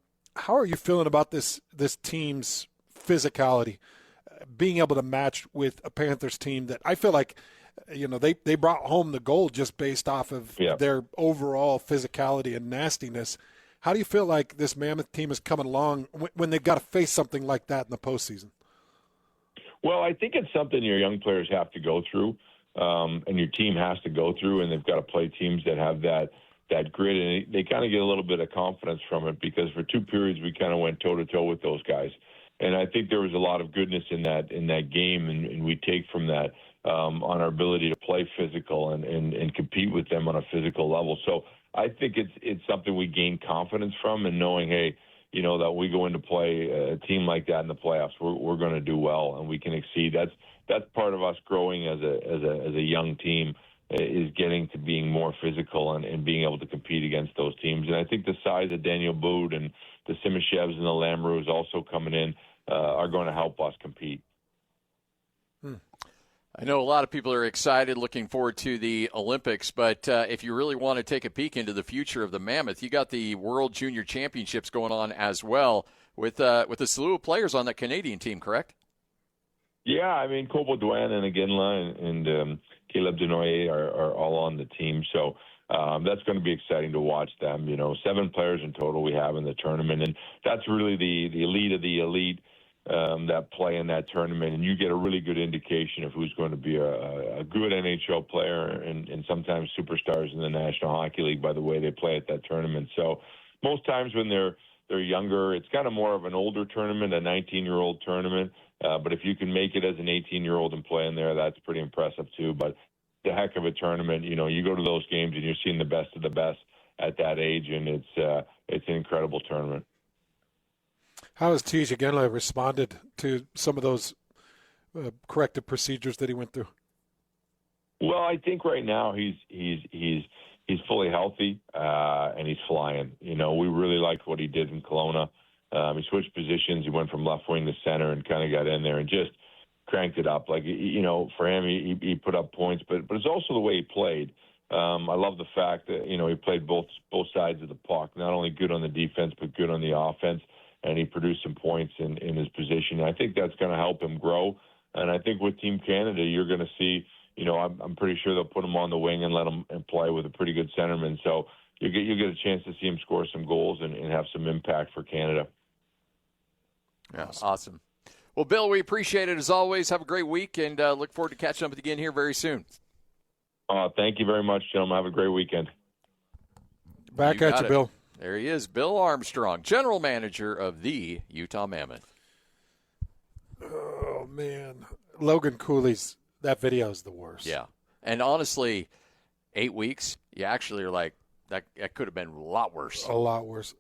are you feeling about this team's physicality, being able to match with a Panthers team that I feel like, they brought home the gold just based off of their overall physicality and nastiness. How do you feel like this Mammoth team is coming along when they've got to face something like that in the postseason? Well, I think it's something your young players have to go through, and your team has to go through, and they've got to play teams that have that grit, and they kind of get a little bit of confidence from it because for 2 periods we kind of went toe-to-toe with those guys. And I think there was a lot of goodness in that game, and we take from that on our ability to play physical and compete with them on a physical level. So I think it's something we gain confidence from, and knowing, hey, that we go into play a team like that in the playoffs, we're going to do well and we can exceed. That's part of us growing as a young team, is getting to being more physical and being able to compete against those teams. And I think the size of Daniel Boud and the Simashevs and the Lamoureux also coming in are going to help us compete. I know a lot of people are excited, looking forward to the Olympics, but if you really want to take a peek into the future of the Mammoth, you got the World Junior Championships going on as well with a slew of players on that Canadian team, correct? Yeah, I mean, Kobo Duan and Aginla and Caleb Denoyer are all on the team, so that's going to be exciting to watch them. 7 players in total we have in the tournament, and that's really the elite of the elite that play in that tournament, and you get a really good indication of who's going to be a good NHL player and sometimes superstars in the National Hockey League by the way they play at that tournament. So most times when they're younger, it's kind of more of an older tournament, a 19-year-old tournament. But if you can make it as an 18-year-old and play in there, that's pretty impressive too. But it's a heck of a tournament. You go to those games and you're seeing the best of the best at that age, and it's an incredible tournament. How has T.J. Aginla responded to some of those corrective procedures that he went through? Well, I think right now he's fully healthy and he's flying. We really liked what he did in Kelowna. He switched positions. He went from left wing to center and kind of got in there and just cranked it up. Like, for him, he put up points, but it's also the way he played. I love the fact that, he played both sides of the puck, not only good on the defense, but good on the offense. And he produced some points in his position. I think that's going to help him grow. And I think with Team Canada, you're going to see, I'm pretty sure they'll put him on the wing and let him play with a pretty good centerman. So you get a chance to see him score some goals and have some impact for Canada. Yeah, awesome. Well, Bill, we appreciate it as always. Have a great week, and look forward to catching up with you again here very soon. Thank you very much, gentlemen. Have a great weekend. Back at you, Bill. There he is, Bill Armstrong, general manager of the Utah Mammoth. Oh, man. Logan Cooley's, that video is the worst. Yeah. And honestly, 8 weeks, you actually are like, that could have been a lot worse. A lot worse.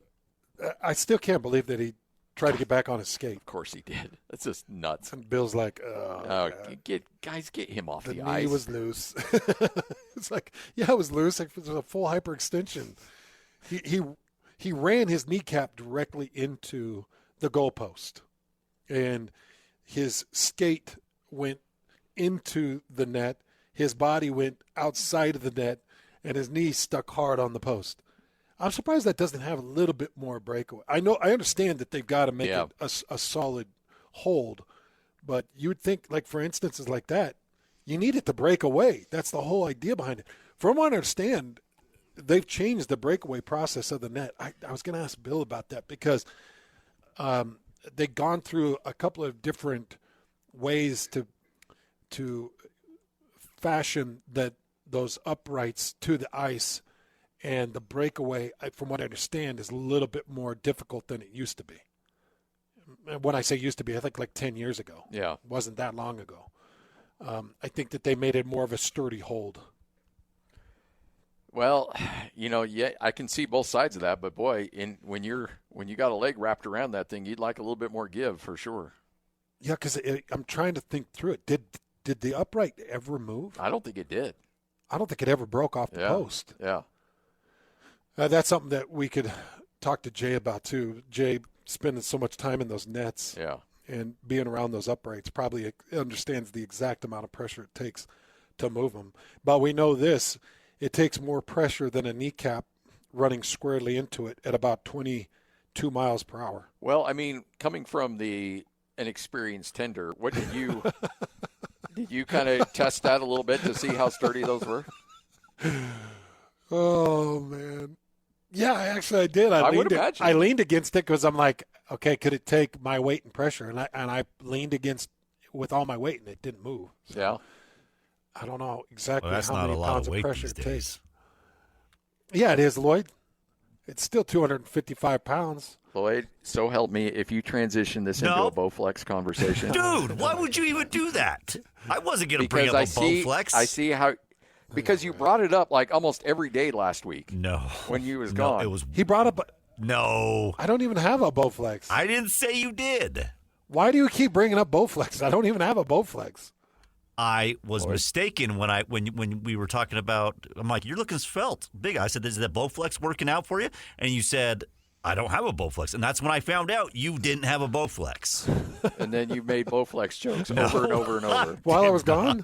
I still can't believe that he tried to get back on his skate. Of course he did. That's just nuts. And Bill's like, get him off the knee ice. Was loose. It's like, yeah, it was loose. It was a full hyperextension. He ran his kneecap directly into the goalpost, and his skate went into the net. His body went outside of the net, and his knee stuck hard on the post. I'm surprised that doesn't have a little bit more breakaway. I understand that they've got to make it a solid hold, but you would think, like for instances like that, you need it to break away. That's the whole idea behind it. From what I understand, they've changed the breakaway process of the net. I was going to ask Bill about that because they've gone through a couple of different ways to fashion those uprights to the ice, and the breakaway, from what I understand, is a little bit more difficult than it used to be. When I say used to be, I think like 10 years ago. Yeah. It wasn't that long ago. I think that they made it more of a sturdy hold. Well, I can see both sides of that, but boy, when you got a leg wrapped around that thing, you'd like a little bit more give for sure. Yeah, because I'm trying to think through it. Did the upright ever move? I don't think it did. I don't think it ever broke off the post. Yeah. That's something that we could talk to Jay about, too. Jay spending so much time in those nets and being around those uprights probably understands the exact amount of pressure it takes to move them. But we know this. It takes more pressure than a kneecap running squarely into it at about 22 miles per hour. Well, I mean, coming from an experienced tender, what did you did you kind of test that a little bit to see how sturdy those were? Oh, man. Yeah, actually I did. I would imagine. I leaned against it because I'm like, okay, could it take my weight and pressure? And I leaned against with all my weight, and it didn't move. So yeah. I don't know exactly that's how not many a lot pounds of of weight pressure these it days. takes. Yeah, it is, Lloyd. It's still 255 pounds. Lloyd, so help me if you transition this into a Bowflex conversation. Dude, why would you even do that? I wasn't going to bring up a Bowflex. I see how – because you brought it up like almost every day last week. No. When you was gone. He brought up – No. I don't even have a Bowflex. I didn't say you did. Why do you keep bringing up Bowflex? I don't even have a Bowflex. I was mistaken when we were talking about. I'm like, you're looking svelte, big. I said, is that Bowflex working out for you? And you said, I don't have a Bowflex, and that's when I found out you didn't have a Bowflex. And then you made Bowflex jokes over and over and over while I was gone.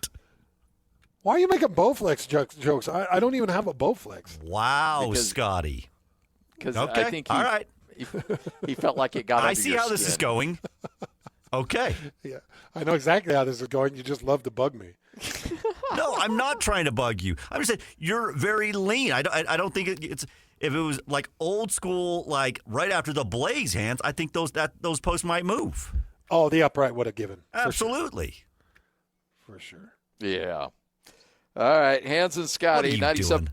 Why are you making Bowflex jokes? I don't even have a Bowflex. Wow, Scotty. Because okay. I think all right. He felt like it got. I see how this is going. Okay. Yeah, I know exactly how this is going. You just love to bug me. No, I'm not trying to bug you. I'm just saying you're very lean. I don't think it's if it was like old school, like right after the Blaze hands. I think those posts might move. Oh, the upright would have given. Absolutely. For sure. Yeah. All right, Hans and Scotty, 97.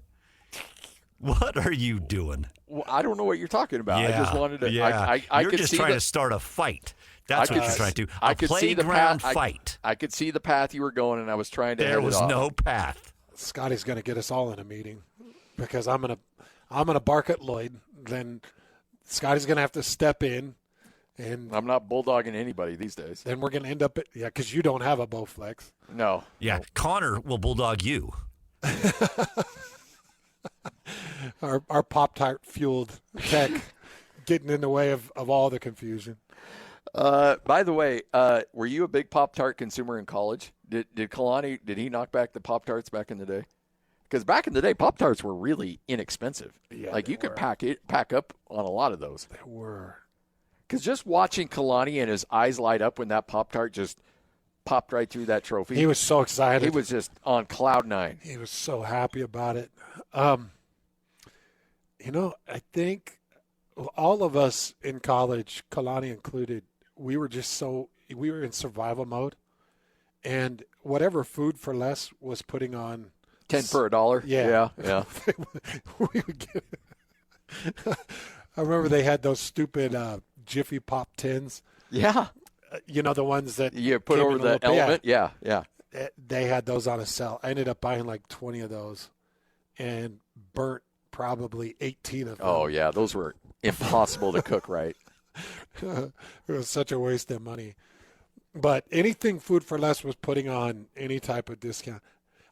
What are you doing? Well, I don't know what you're talking about. Yeah, I just wanted to. Yeah. I you're could just see trying to start a fight. That's what you're trying to do. A playground fight. I could see the path you were going, and I was trying to. There was no path. Scotty's going to get us all in a meeting because I'm gonna bark at Lloyd. Then Scotty's going to have to step in, and I'm not bulldogging anybody these days. Then we're going to end up because you don't have a Bowflex. No. Yeah, Connor will bulldog you. Our Pop-Tart fueled tech getting in the way of all the confusion. By the way, were you a big Pop-Tart consumer in college? Did Kalani, did he knock back the Pop-Tarts back in the day? Because back in the day, Pop-Tarts were really inexpensive. Yeah, like you could pack up on a lot of those. They were. Because just watching Kalani and his eyes light up when that Pop-Tart just popped right through that trophy. He was so excited. He was just on cloud nine. He was so happy about it. I think all of us in college, Kalani included, we were in survival mode. And whatever Food for Less was putting on 10 for $1. Yeah. We would get I remember they had those stupid Jiffy Pop tins. Yeah. The ones that you put over the element. Yeah. They had those on a sale. I ended up buying like 20 of those and burnt probably 18 of them. Oh, yeah. Those were impossible to cook right. It was such a waste of money. But anything Food for Less was putting on any type of discount.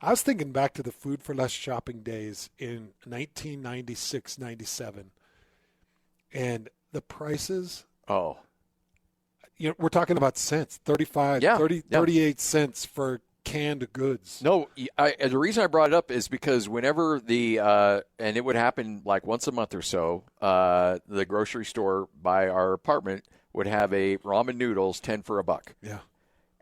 I was thinking back to the Food for Less shopping days in 1996, 97. And the prices. Oh. We're talking about cents, 38 cents for canned goods. No, the reason I brought it up is because whenever and it would happen like once a month or so, the grocery store by our apartment would have a ramen noodles 10 for $1. Yeah.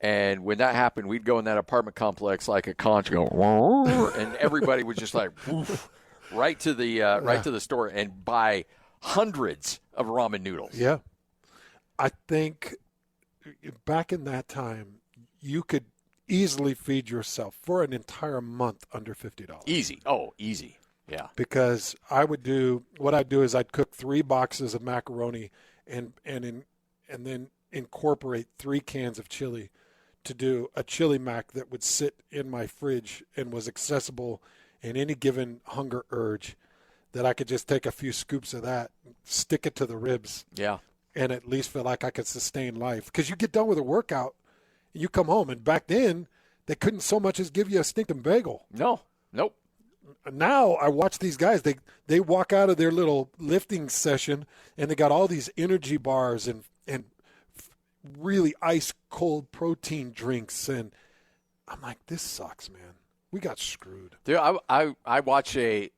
And when that happened, we'd go in that apartment complex like a conch, go, and everybody was just like, woof, right to the store and buy hundreds of ramen noodles. Yeah. I think back in that time, you could easily feed yourself for an entire month under $50. Easy. Oh, easy. Yeah. Because I'd do is I'd cook 3 boxes of macaroni and then incorporate 3 cans of chili to do a chili mac that would sit in my fridge and was accessible in any given hunger urge, that I could just take a few scoops of that, stick it to the ribs. Yeah. And at least feel like I could sustain life. Because you get done with a workout, and you come home, and back then, they couldn't so much as give you a stinking bagel. No. Nope. now I watch these guys. They walk out of their little lifting session and they got all these energy bars and really ice cold protein drinks, and I'm like, this sucks, man. We got screwed. Dude, I watch when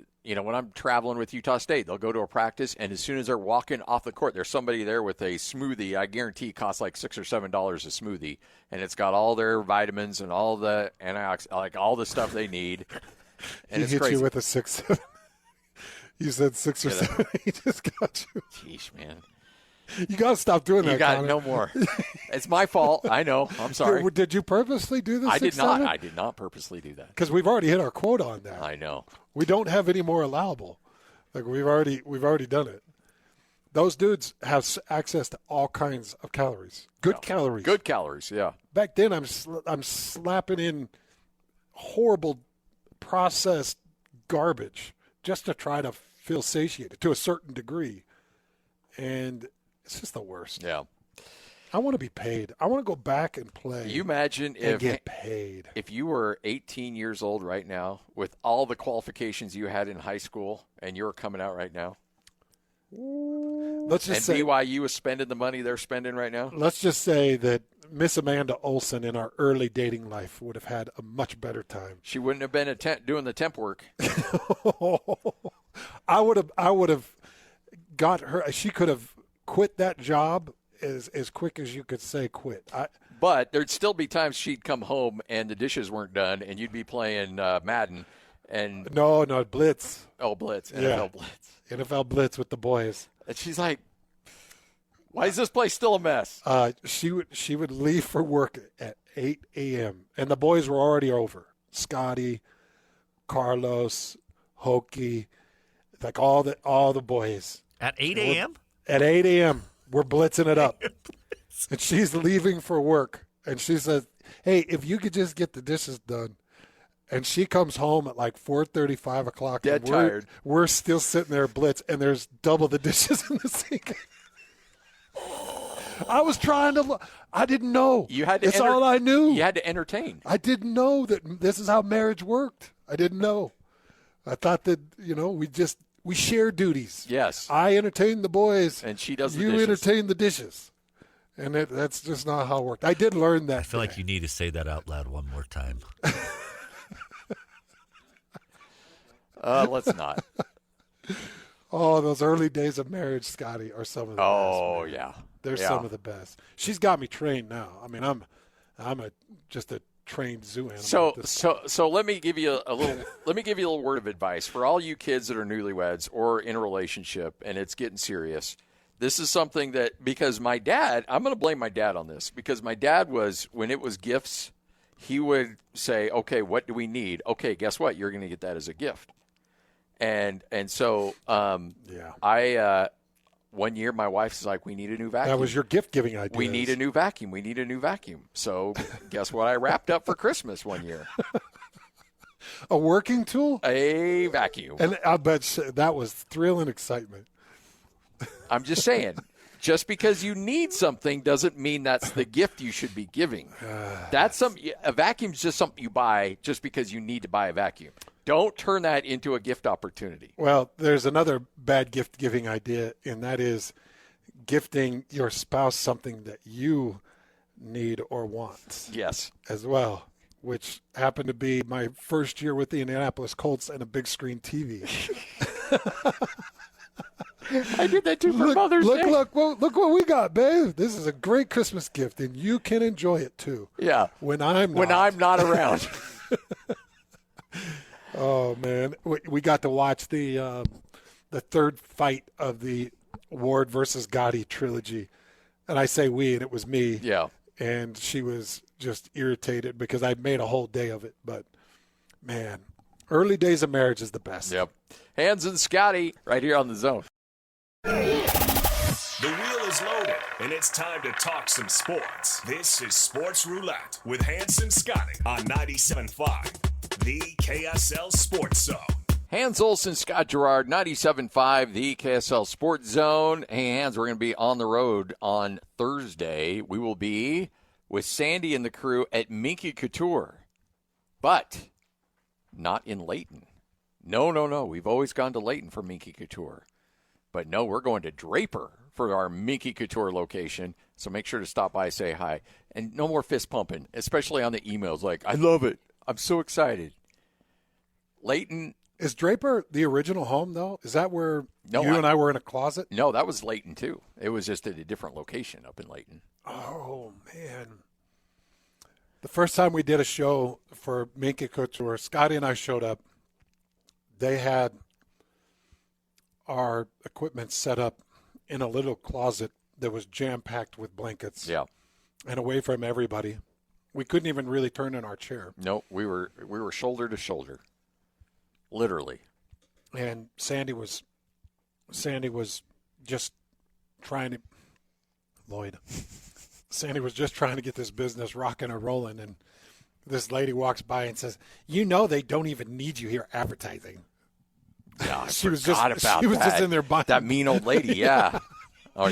I'm traveling with Utah State, they'll go to a practice, and as soon as they're walking off the court, there's somebody there with a smoothie. I guarantee it costs like $6 or $7 a smoothie, and it's got all their vitamins and all the antioxidants, like all the stuff they need. And he it's hit crazy. you with a 6, 7. You said 6 or 7. He just got you. Jeez, man. You got to stop doing that. You got Connor. no more. It's my fault. I know. I'm sorry. Did you purposely do this? I did not. I did not purposely do that. Because we've already hit our quota on that. I know. We don't have any more allowable. Like we've already done it. Those dudes have access to all kinds of calories. Good calories. Good calories. Yeah. Back then, I'm slapping in horrible processed garbage just to try to feel satiated to a certain degree, and it's just the worst. Yeah. I want to be paid. I want to go back and play. You imagine and get paid. If you were 18 years old right now with all the qualifications you had in high school and you were coming out right now? Let's just say BYU is spending the money they're spending right now? Let's just say that Miss Amanda Olsen in our early dating life would have had a much better time. She wouldn't have been doing the temp work. I would have got her. She could have quit that job as quick as you could say quit. But there'd still be times she'd come home and the dishes weren't done, and you'd be playing Madden. And no, Blitz. Oh, Blitz. NFL Blitz with the boys. And she's like, why is this place still a mess? She would leave for work at 8 a.m. and the boys were already over. Scotty, Carlos, Hokie, like all the boys. At 8 a.m.? At 8 a.m. We're blitzing it up. And she's leaving for work. And she says, hey, if you could just get the dishes done. And she comes home at like 4:30, 5 o'clock. Dead tired. We're still sitting there blitz, and there's double the dishes in the sink. I was trying to – I didn't know. That's all I knew. You had to entertain. I didn't know that this is how marriage worked. I didn't know. I thought that, we share duties. Yes. I entertain the boys. And she does the dishes. You entertain the dishes. And that's just not how it worked. I did learn that. I feel like you need to say that out loud one more time. Let's not. Oh, those early days of marriage, Scotty, are some of the best. Oh, yeah. They're some of the best. She's got me trained now. I mean, I'm just a trained zoo animal. So let me give you a little word of advice for all you kids that are newlyweds or in a relationship and it's getting serious. This is something that, because my dad, I'm going to blame my dad on this, because my dad was, when it was gifts, he would say, okay, what do we need? Okay, guess what? You're going to get that as a gift. And so I one year my wife's like, we need a new vacuum. That was your gift-giving idea. We need a new vacuum. So guess what I wrapped up for Christmas one year? A working tool? A vacuum. And I bet that was thrill and excitement. I'm just saying, just because you need something doesn't mean that's the gift you should be giving. A vacuum's just something you buy just because you need to buy a vacuum. Don't turn that into a gift opportunity. Well, there's another bad gift-giving idea, and that is gifting your spouse something that you need or want. Yes. As well, which happened to be my first year with the Indianapolis Colts and a big screen TV. I did that too for Mother's Day. Look what we got, babe. This is a great Christmas gift, and you can enjoy it too. Yeah. When I'm not around. Oh man, we got to watch the third fight of the Ward versus Gotti trilogy, and I say we, and it was me. Yeah. And she was just irritated because I made a whole day of it. But man, early days of marriage is the best. Yep. Hans and Scotty right here on The Zone. The wheel is loaded, and it's time to talk some sports. This is Sports Roulette with Hans and Scotty on 97.5, the KSL Sports Zone. Hans Olsen, Scott Gerard, 97.5, the KSL Sports Zone. Hey, Hans, we're going to be on the road on Thursday. We will be with Sandy and the crew at Minky Couture, but not in Layton. No. We've always gone to Layton for Minky Couture. But no, we're going to Draper for our Minky Couture location. So make sure to stop by, say hi. And no more fist pumping, especially on the emails. Like, I love it. I'm so excited. Layton. Is Draper the original home, though? Is that where and I were in a closet? No, that was Layton, too. It was just at a different location up in Layton. Oh, man. The first time we did a show for Minky Couture, Scotty and I showed up. They had our equipment set up in a little closet that was jam-packed with blankets. Yeah. And away from everybody. We couldn't even really turn in our chair. No, we were shoulder to shoulder. Literally. And Sandy was just trying to Lloyd. Sandy was just trying to get this business rocking and rolling, and this lady walks by and says, they don't even need you here advertising. Yeah, she was just in there buying. That mean old lady, yeah. Or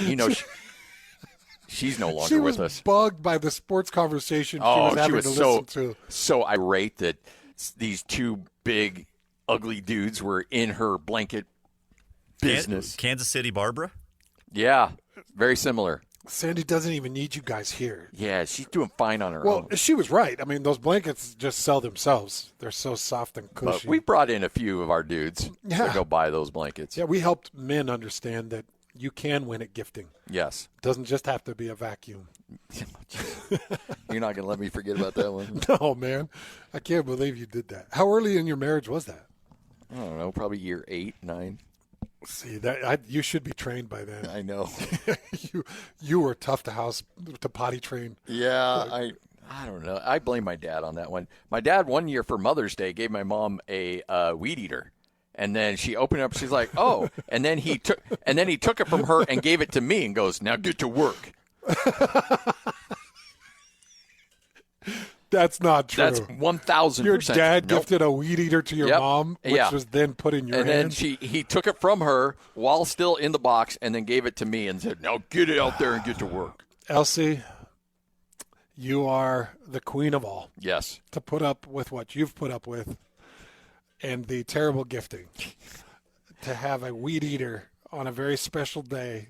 she's no longer with us. She was bugged by the sports conversation she was having to listen to. So irate that these two big, ugly dudes were in her blanket business. Kansas City Barbara? Yeah, very similar. Sandy doesn't even need you guys here. Yeah, she's doing fine on her own. Well, she was right. I mean, those blankets just sell themselves. They're so soft and cushy. But we brought in a few of our dudes to go buy those blankets. Yeah, we helped men understand that you can win at gifting. Yes. It doesn't just have to be a vacuum. You're not going to let me forget about that one? No, man. I can't believe you did that. How early in your marriage was that? I don't know, probably year 8, 9. See, you should be trained by then. I know. you were tough to potty train. Yeah, I don't know. I blame my dad on that one. My dad one year for Mother's Day gave my mom a weed eater, and then she opened it up. She's like, "Oh!" And then he took it from her and gave it to me and goes, "Now get to work." That's not true. That's 1,000%. Your dad gifted a weed eater to your mom, which was then put in your hand. And then he took it from her while still in the box and then gave it to me and said, "Now get it out there and get to work." Elsie, you are the queen of all. Yes. To put up with what you've put up with and the terrible gifting. To have a weed eater on a very special day.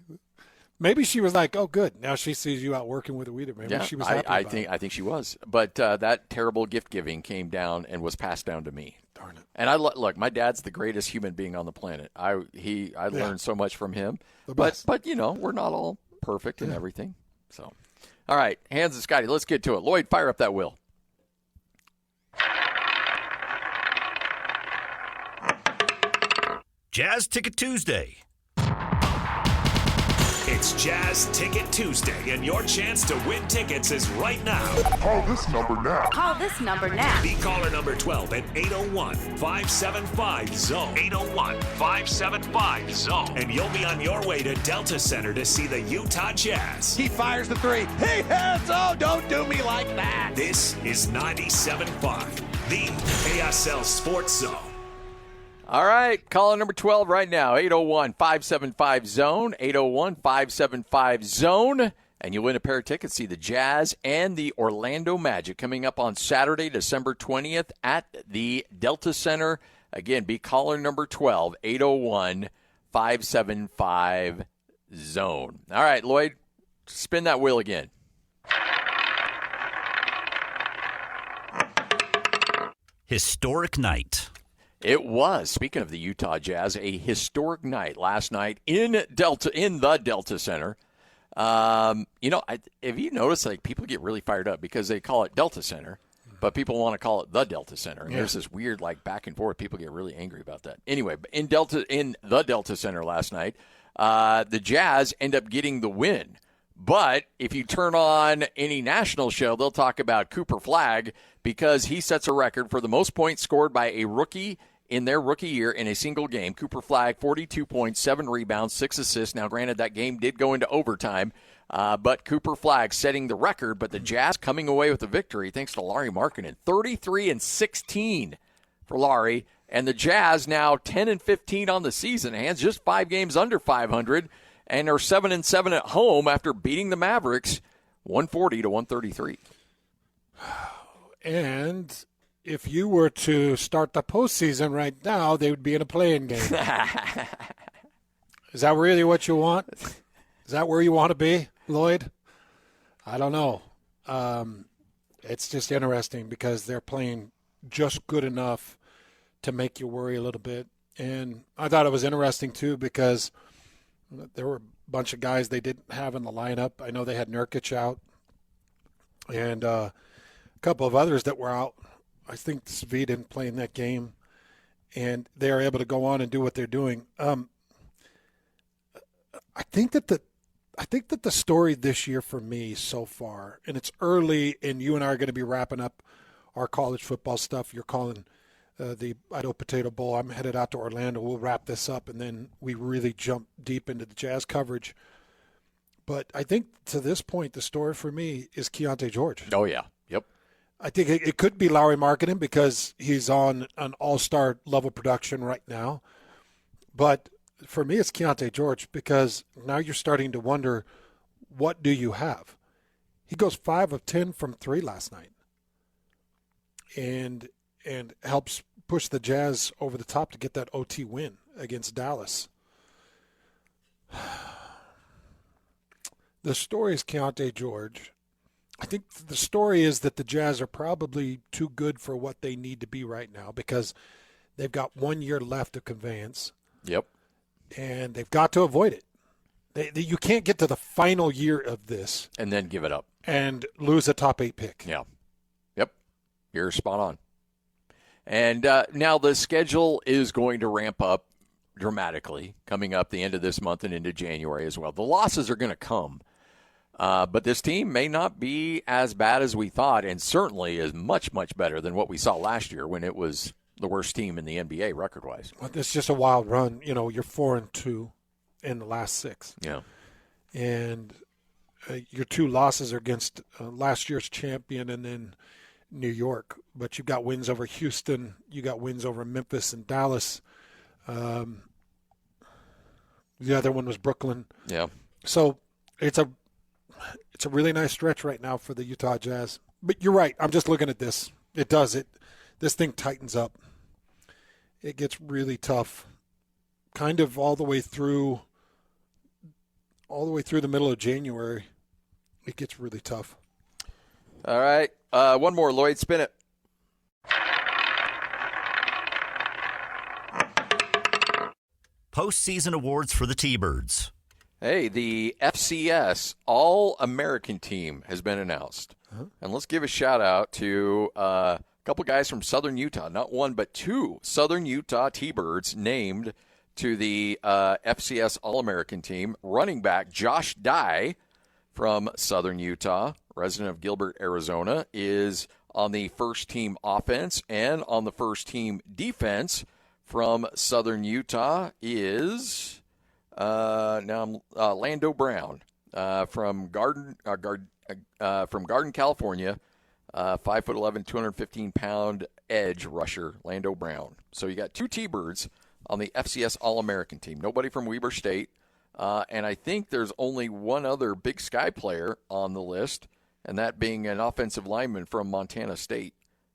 Maybe she was like, "Oh, good. Now she sees you out working with a weed eater." Maybe she was happy I think she was. But that terrible gift giving came down and was passed down to me. Darn it. And look, my dad's the greatest human being on the planet. I learned so much from him. But we're not all perfect in everything. So, all right, Hans and Scotty, let's get to it. Lloyd, fire up that wheel. Jazz Ticket Tuesday. It's Jazz Ticket Tuesday, and your chance to win tickets is right now. Call this number now. Call this number now. Be caller number 12 at 801-575-ZONE. 801-575-ZONE. And you'll be on your way to Delta Center to see the Utah Jazz. He fires the three. Hey, Hanzo, don't do me like that. This is 97.5, the KSL Sports Zone. All right, caller number 12 right now, 801-575-ZONE, 801-575-ZONE, and you win a pair of tickets. See the Jazz and the Orlando Magic coming up on Saturday, December 20th at the Delta Center. Again, be caller number 12, 801-575-ZONE. All right, Lloyd, spin that wheel again. Historic night. It was, speaking of the Utah Jazz, a historic night last night in the Delta Center. Have you noticed, like, people get really fired up because they call it Delta Center, but people want to call it the Delta Center. And there's this weird, like, back and forth. People get really angry about that. Anyway, in the Delta Center last night, the Jazz end up getting the win. But if you turn on any national show, they'll talk about Cooper Flagg because he sets a record for the most points scored by a rookie in their rookie year in a single game. Cooper Flagg, 42 points, 7 rebounds, 6 assists. Now, granted, that game did go into overtime, but Cooper Flagg setting the record. But the Jazz coming away with the victory thanks to Larry Markkinen. 33-16 for Larry. And the Jazz now 10-15 on the season. Hands just 5 games under 500 and are 7-7 at home after beating the Mavericks 140-133. And if you were to start the postseason right now, they would be in a play-in game. Is that really what you want? Is that where you want to be, Lloyd? I don't know. It's just interesting because they're playing just good enough to make you worry a little bit. And I thought it was interesting, too, because there were a bunch of guys they didn't have in the lineup. I know they had Nurkic out and a couple of others that were out. I think Svi didn't play in that game, and they are able to go on and do what they're doing. I think that the story this year for me so far, and it's early, and you and I are going to be wrapping up our college football stuff. You're calling the Idaho Potato Bowl. I'm headed out to Orlando. We'll wrap this up, and then we really jump deep into the Jazz coverage. But I think to this point, the story for me is Keontae George. Oh, yeah. Yep. I think it could be Lauri Markkanen because he's on an all-star level production right now. But for me, it's Keontae George because now you're starting to wonder, what do you have? He goes 5 of 10 from 3 last night and helps push the Jazz over the top to get that OT win against Dallas. The story is Keontae George. I think the story is that the Jazz are probably too good for what they need to be right now because they've got 1 year left of conveyance. Yep. And they've got to avoid it. You can't get to the final year of this. And then give it up. And lose a top 8 pick. Yeah. Yep. You're spot on. And now the schedule is going to ramp up dramatically coming up the end of this month and into January as well. The losses are going to come. But this team may not be as bad as we thought, and certainly is much, much better than what we saw last year when it was the worst team in the NBA record-wise. Well, it's just a wild run. You know, you're 4-2 in the last 6. Yeah. And your 2 losses are against last year's champion and then New York. But you've got wins over Houston. You got wins over Memphis and Dallas. The other one was Brooklyn. Yeah. So it's a really nice stretch right now for the Utah Jazz. But you're right. I'm just looking at this. It does it. This thing tightens up. It gets really tough. Kind of all the way through the middle of January. It gets really tough. All right. One more, Lloyd. Spin it. Postseason awards for the T-Birds. Hey, the FCS All-American team has been announced. Uh-huh. And let's give a shout-out to a couple guys from Southern Utah. Not one, but 2 Southern Utah T-Birds named to the FCS All-American team. Running back Josh Dye from Southern Utah, resident of Gilbert, Arizona, is on the first-team offense. And on the first-team defense from Southern Utah is... Lando Brown from Garden, California, 5'11", 215-pound edge rusher, Lando Brown. So you got 2 T-Birds on the FCS All-American team. Nobody from Weber State, and I think there's only one other Big Sky player on the list, and that being an offensive lineman from Montana State,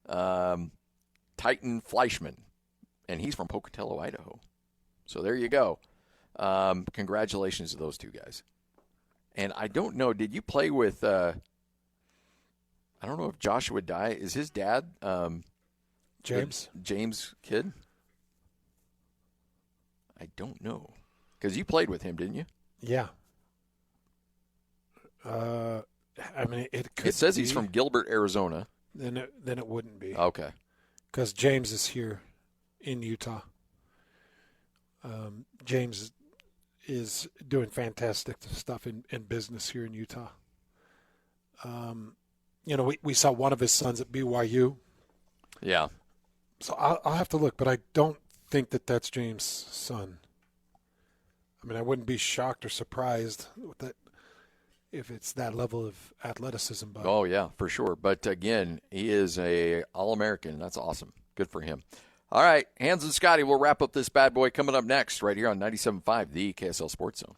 Titan Fleischman, and he's from Pocatello, Idaho. So there you go. Congratulations to those 2 guys. And I don't know, did you play with, I don't know if Joshua Dye, is his dad James Kidd? I don't know. Because you played with him, didn't you? Yeah. I mean, it could. It says he's from Gilbert, Arizona. Then it wouldn't be. Okay. Because James is here in Utah. James is doing fantastic stuff in business here in Utah. We saw one of his sons at BYU. Yeah. So I'll have to look, but I don't think that's James' son. I mean, I wouldn't be shocked or surprised with that if it's that level of athleticism. But. Oh, yeah, for sure. But, again, he is a All-American. That's awesome. Good for him. All right, Hans and Scotty, we'll wrap up this bad boy coming up next right here on 97.5, the KSL Sports Zone.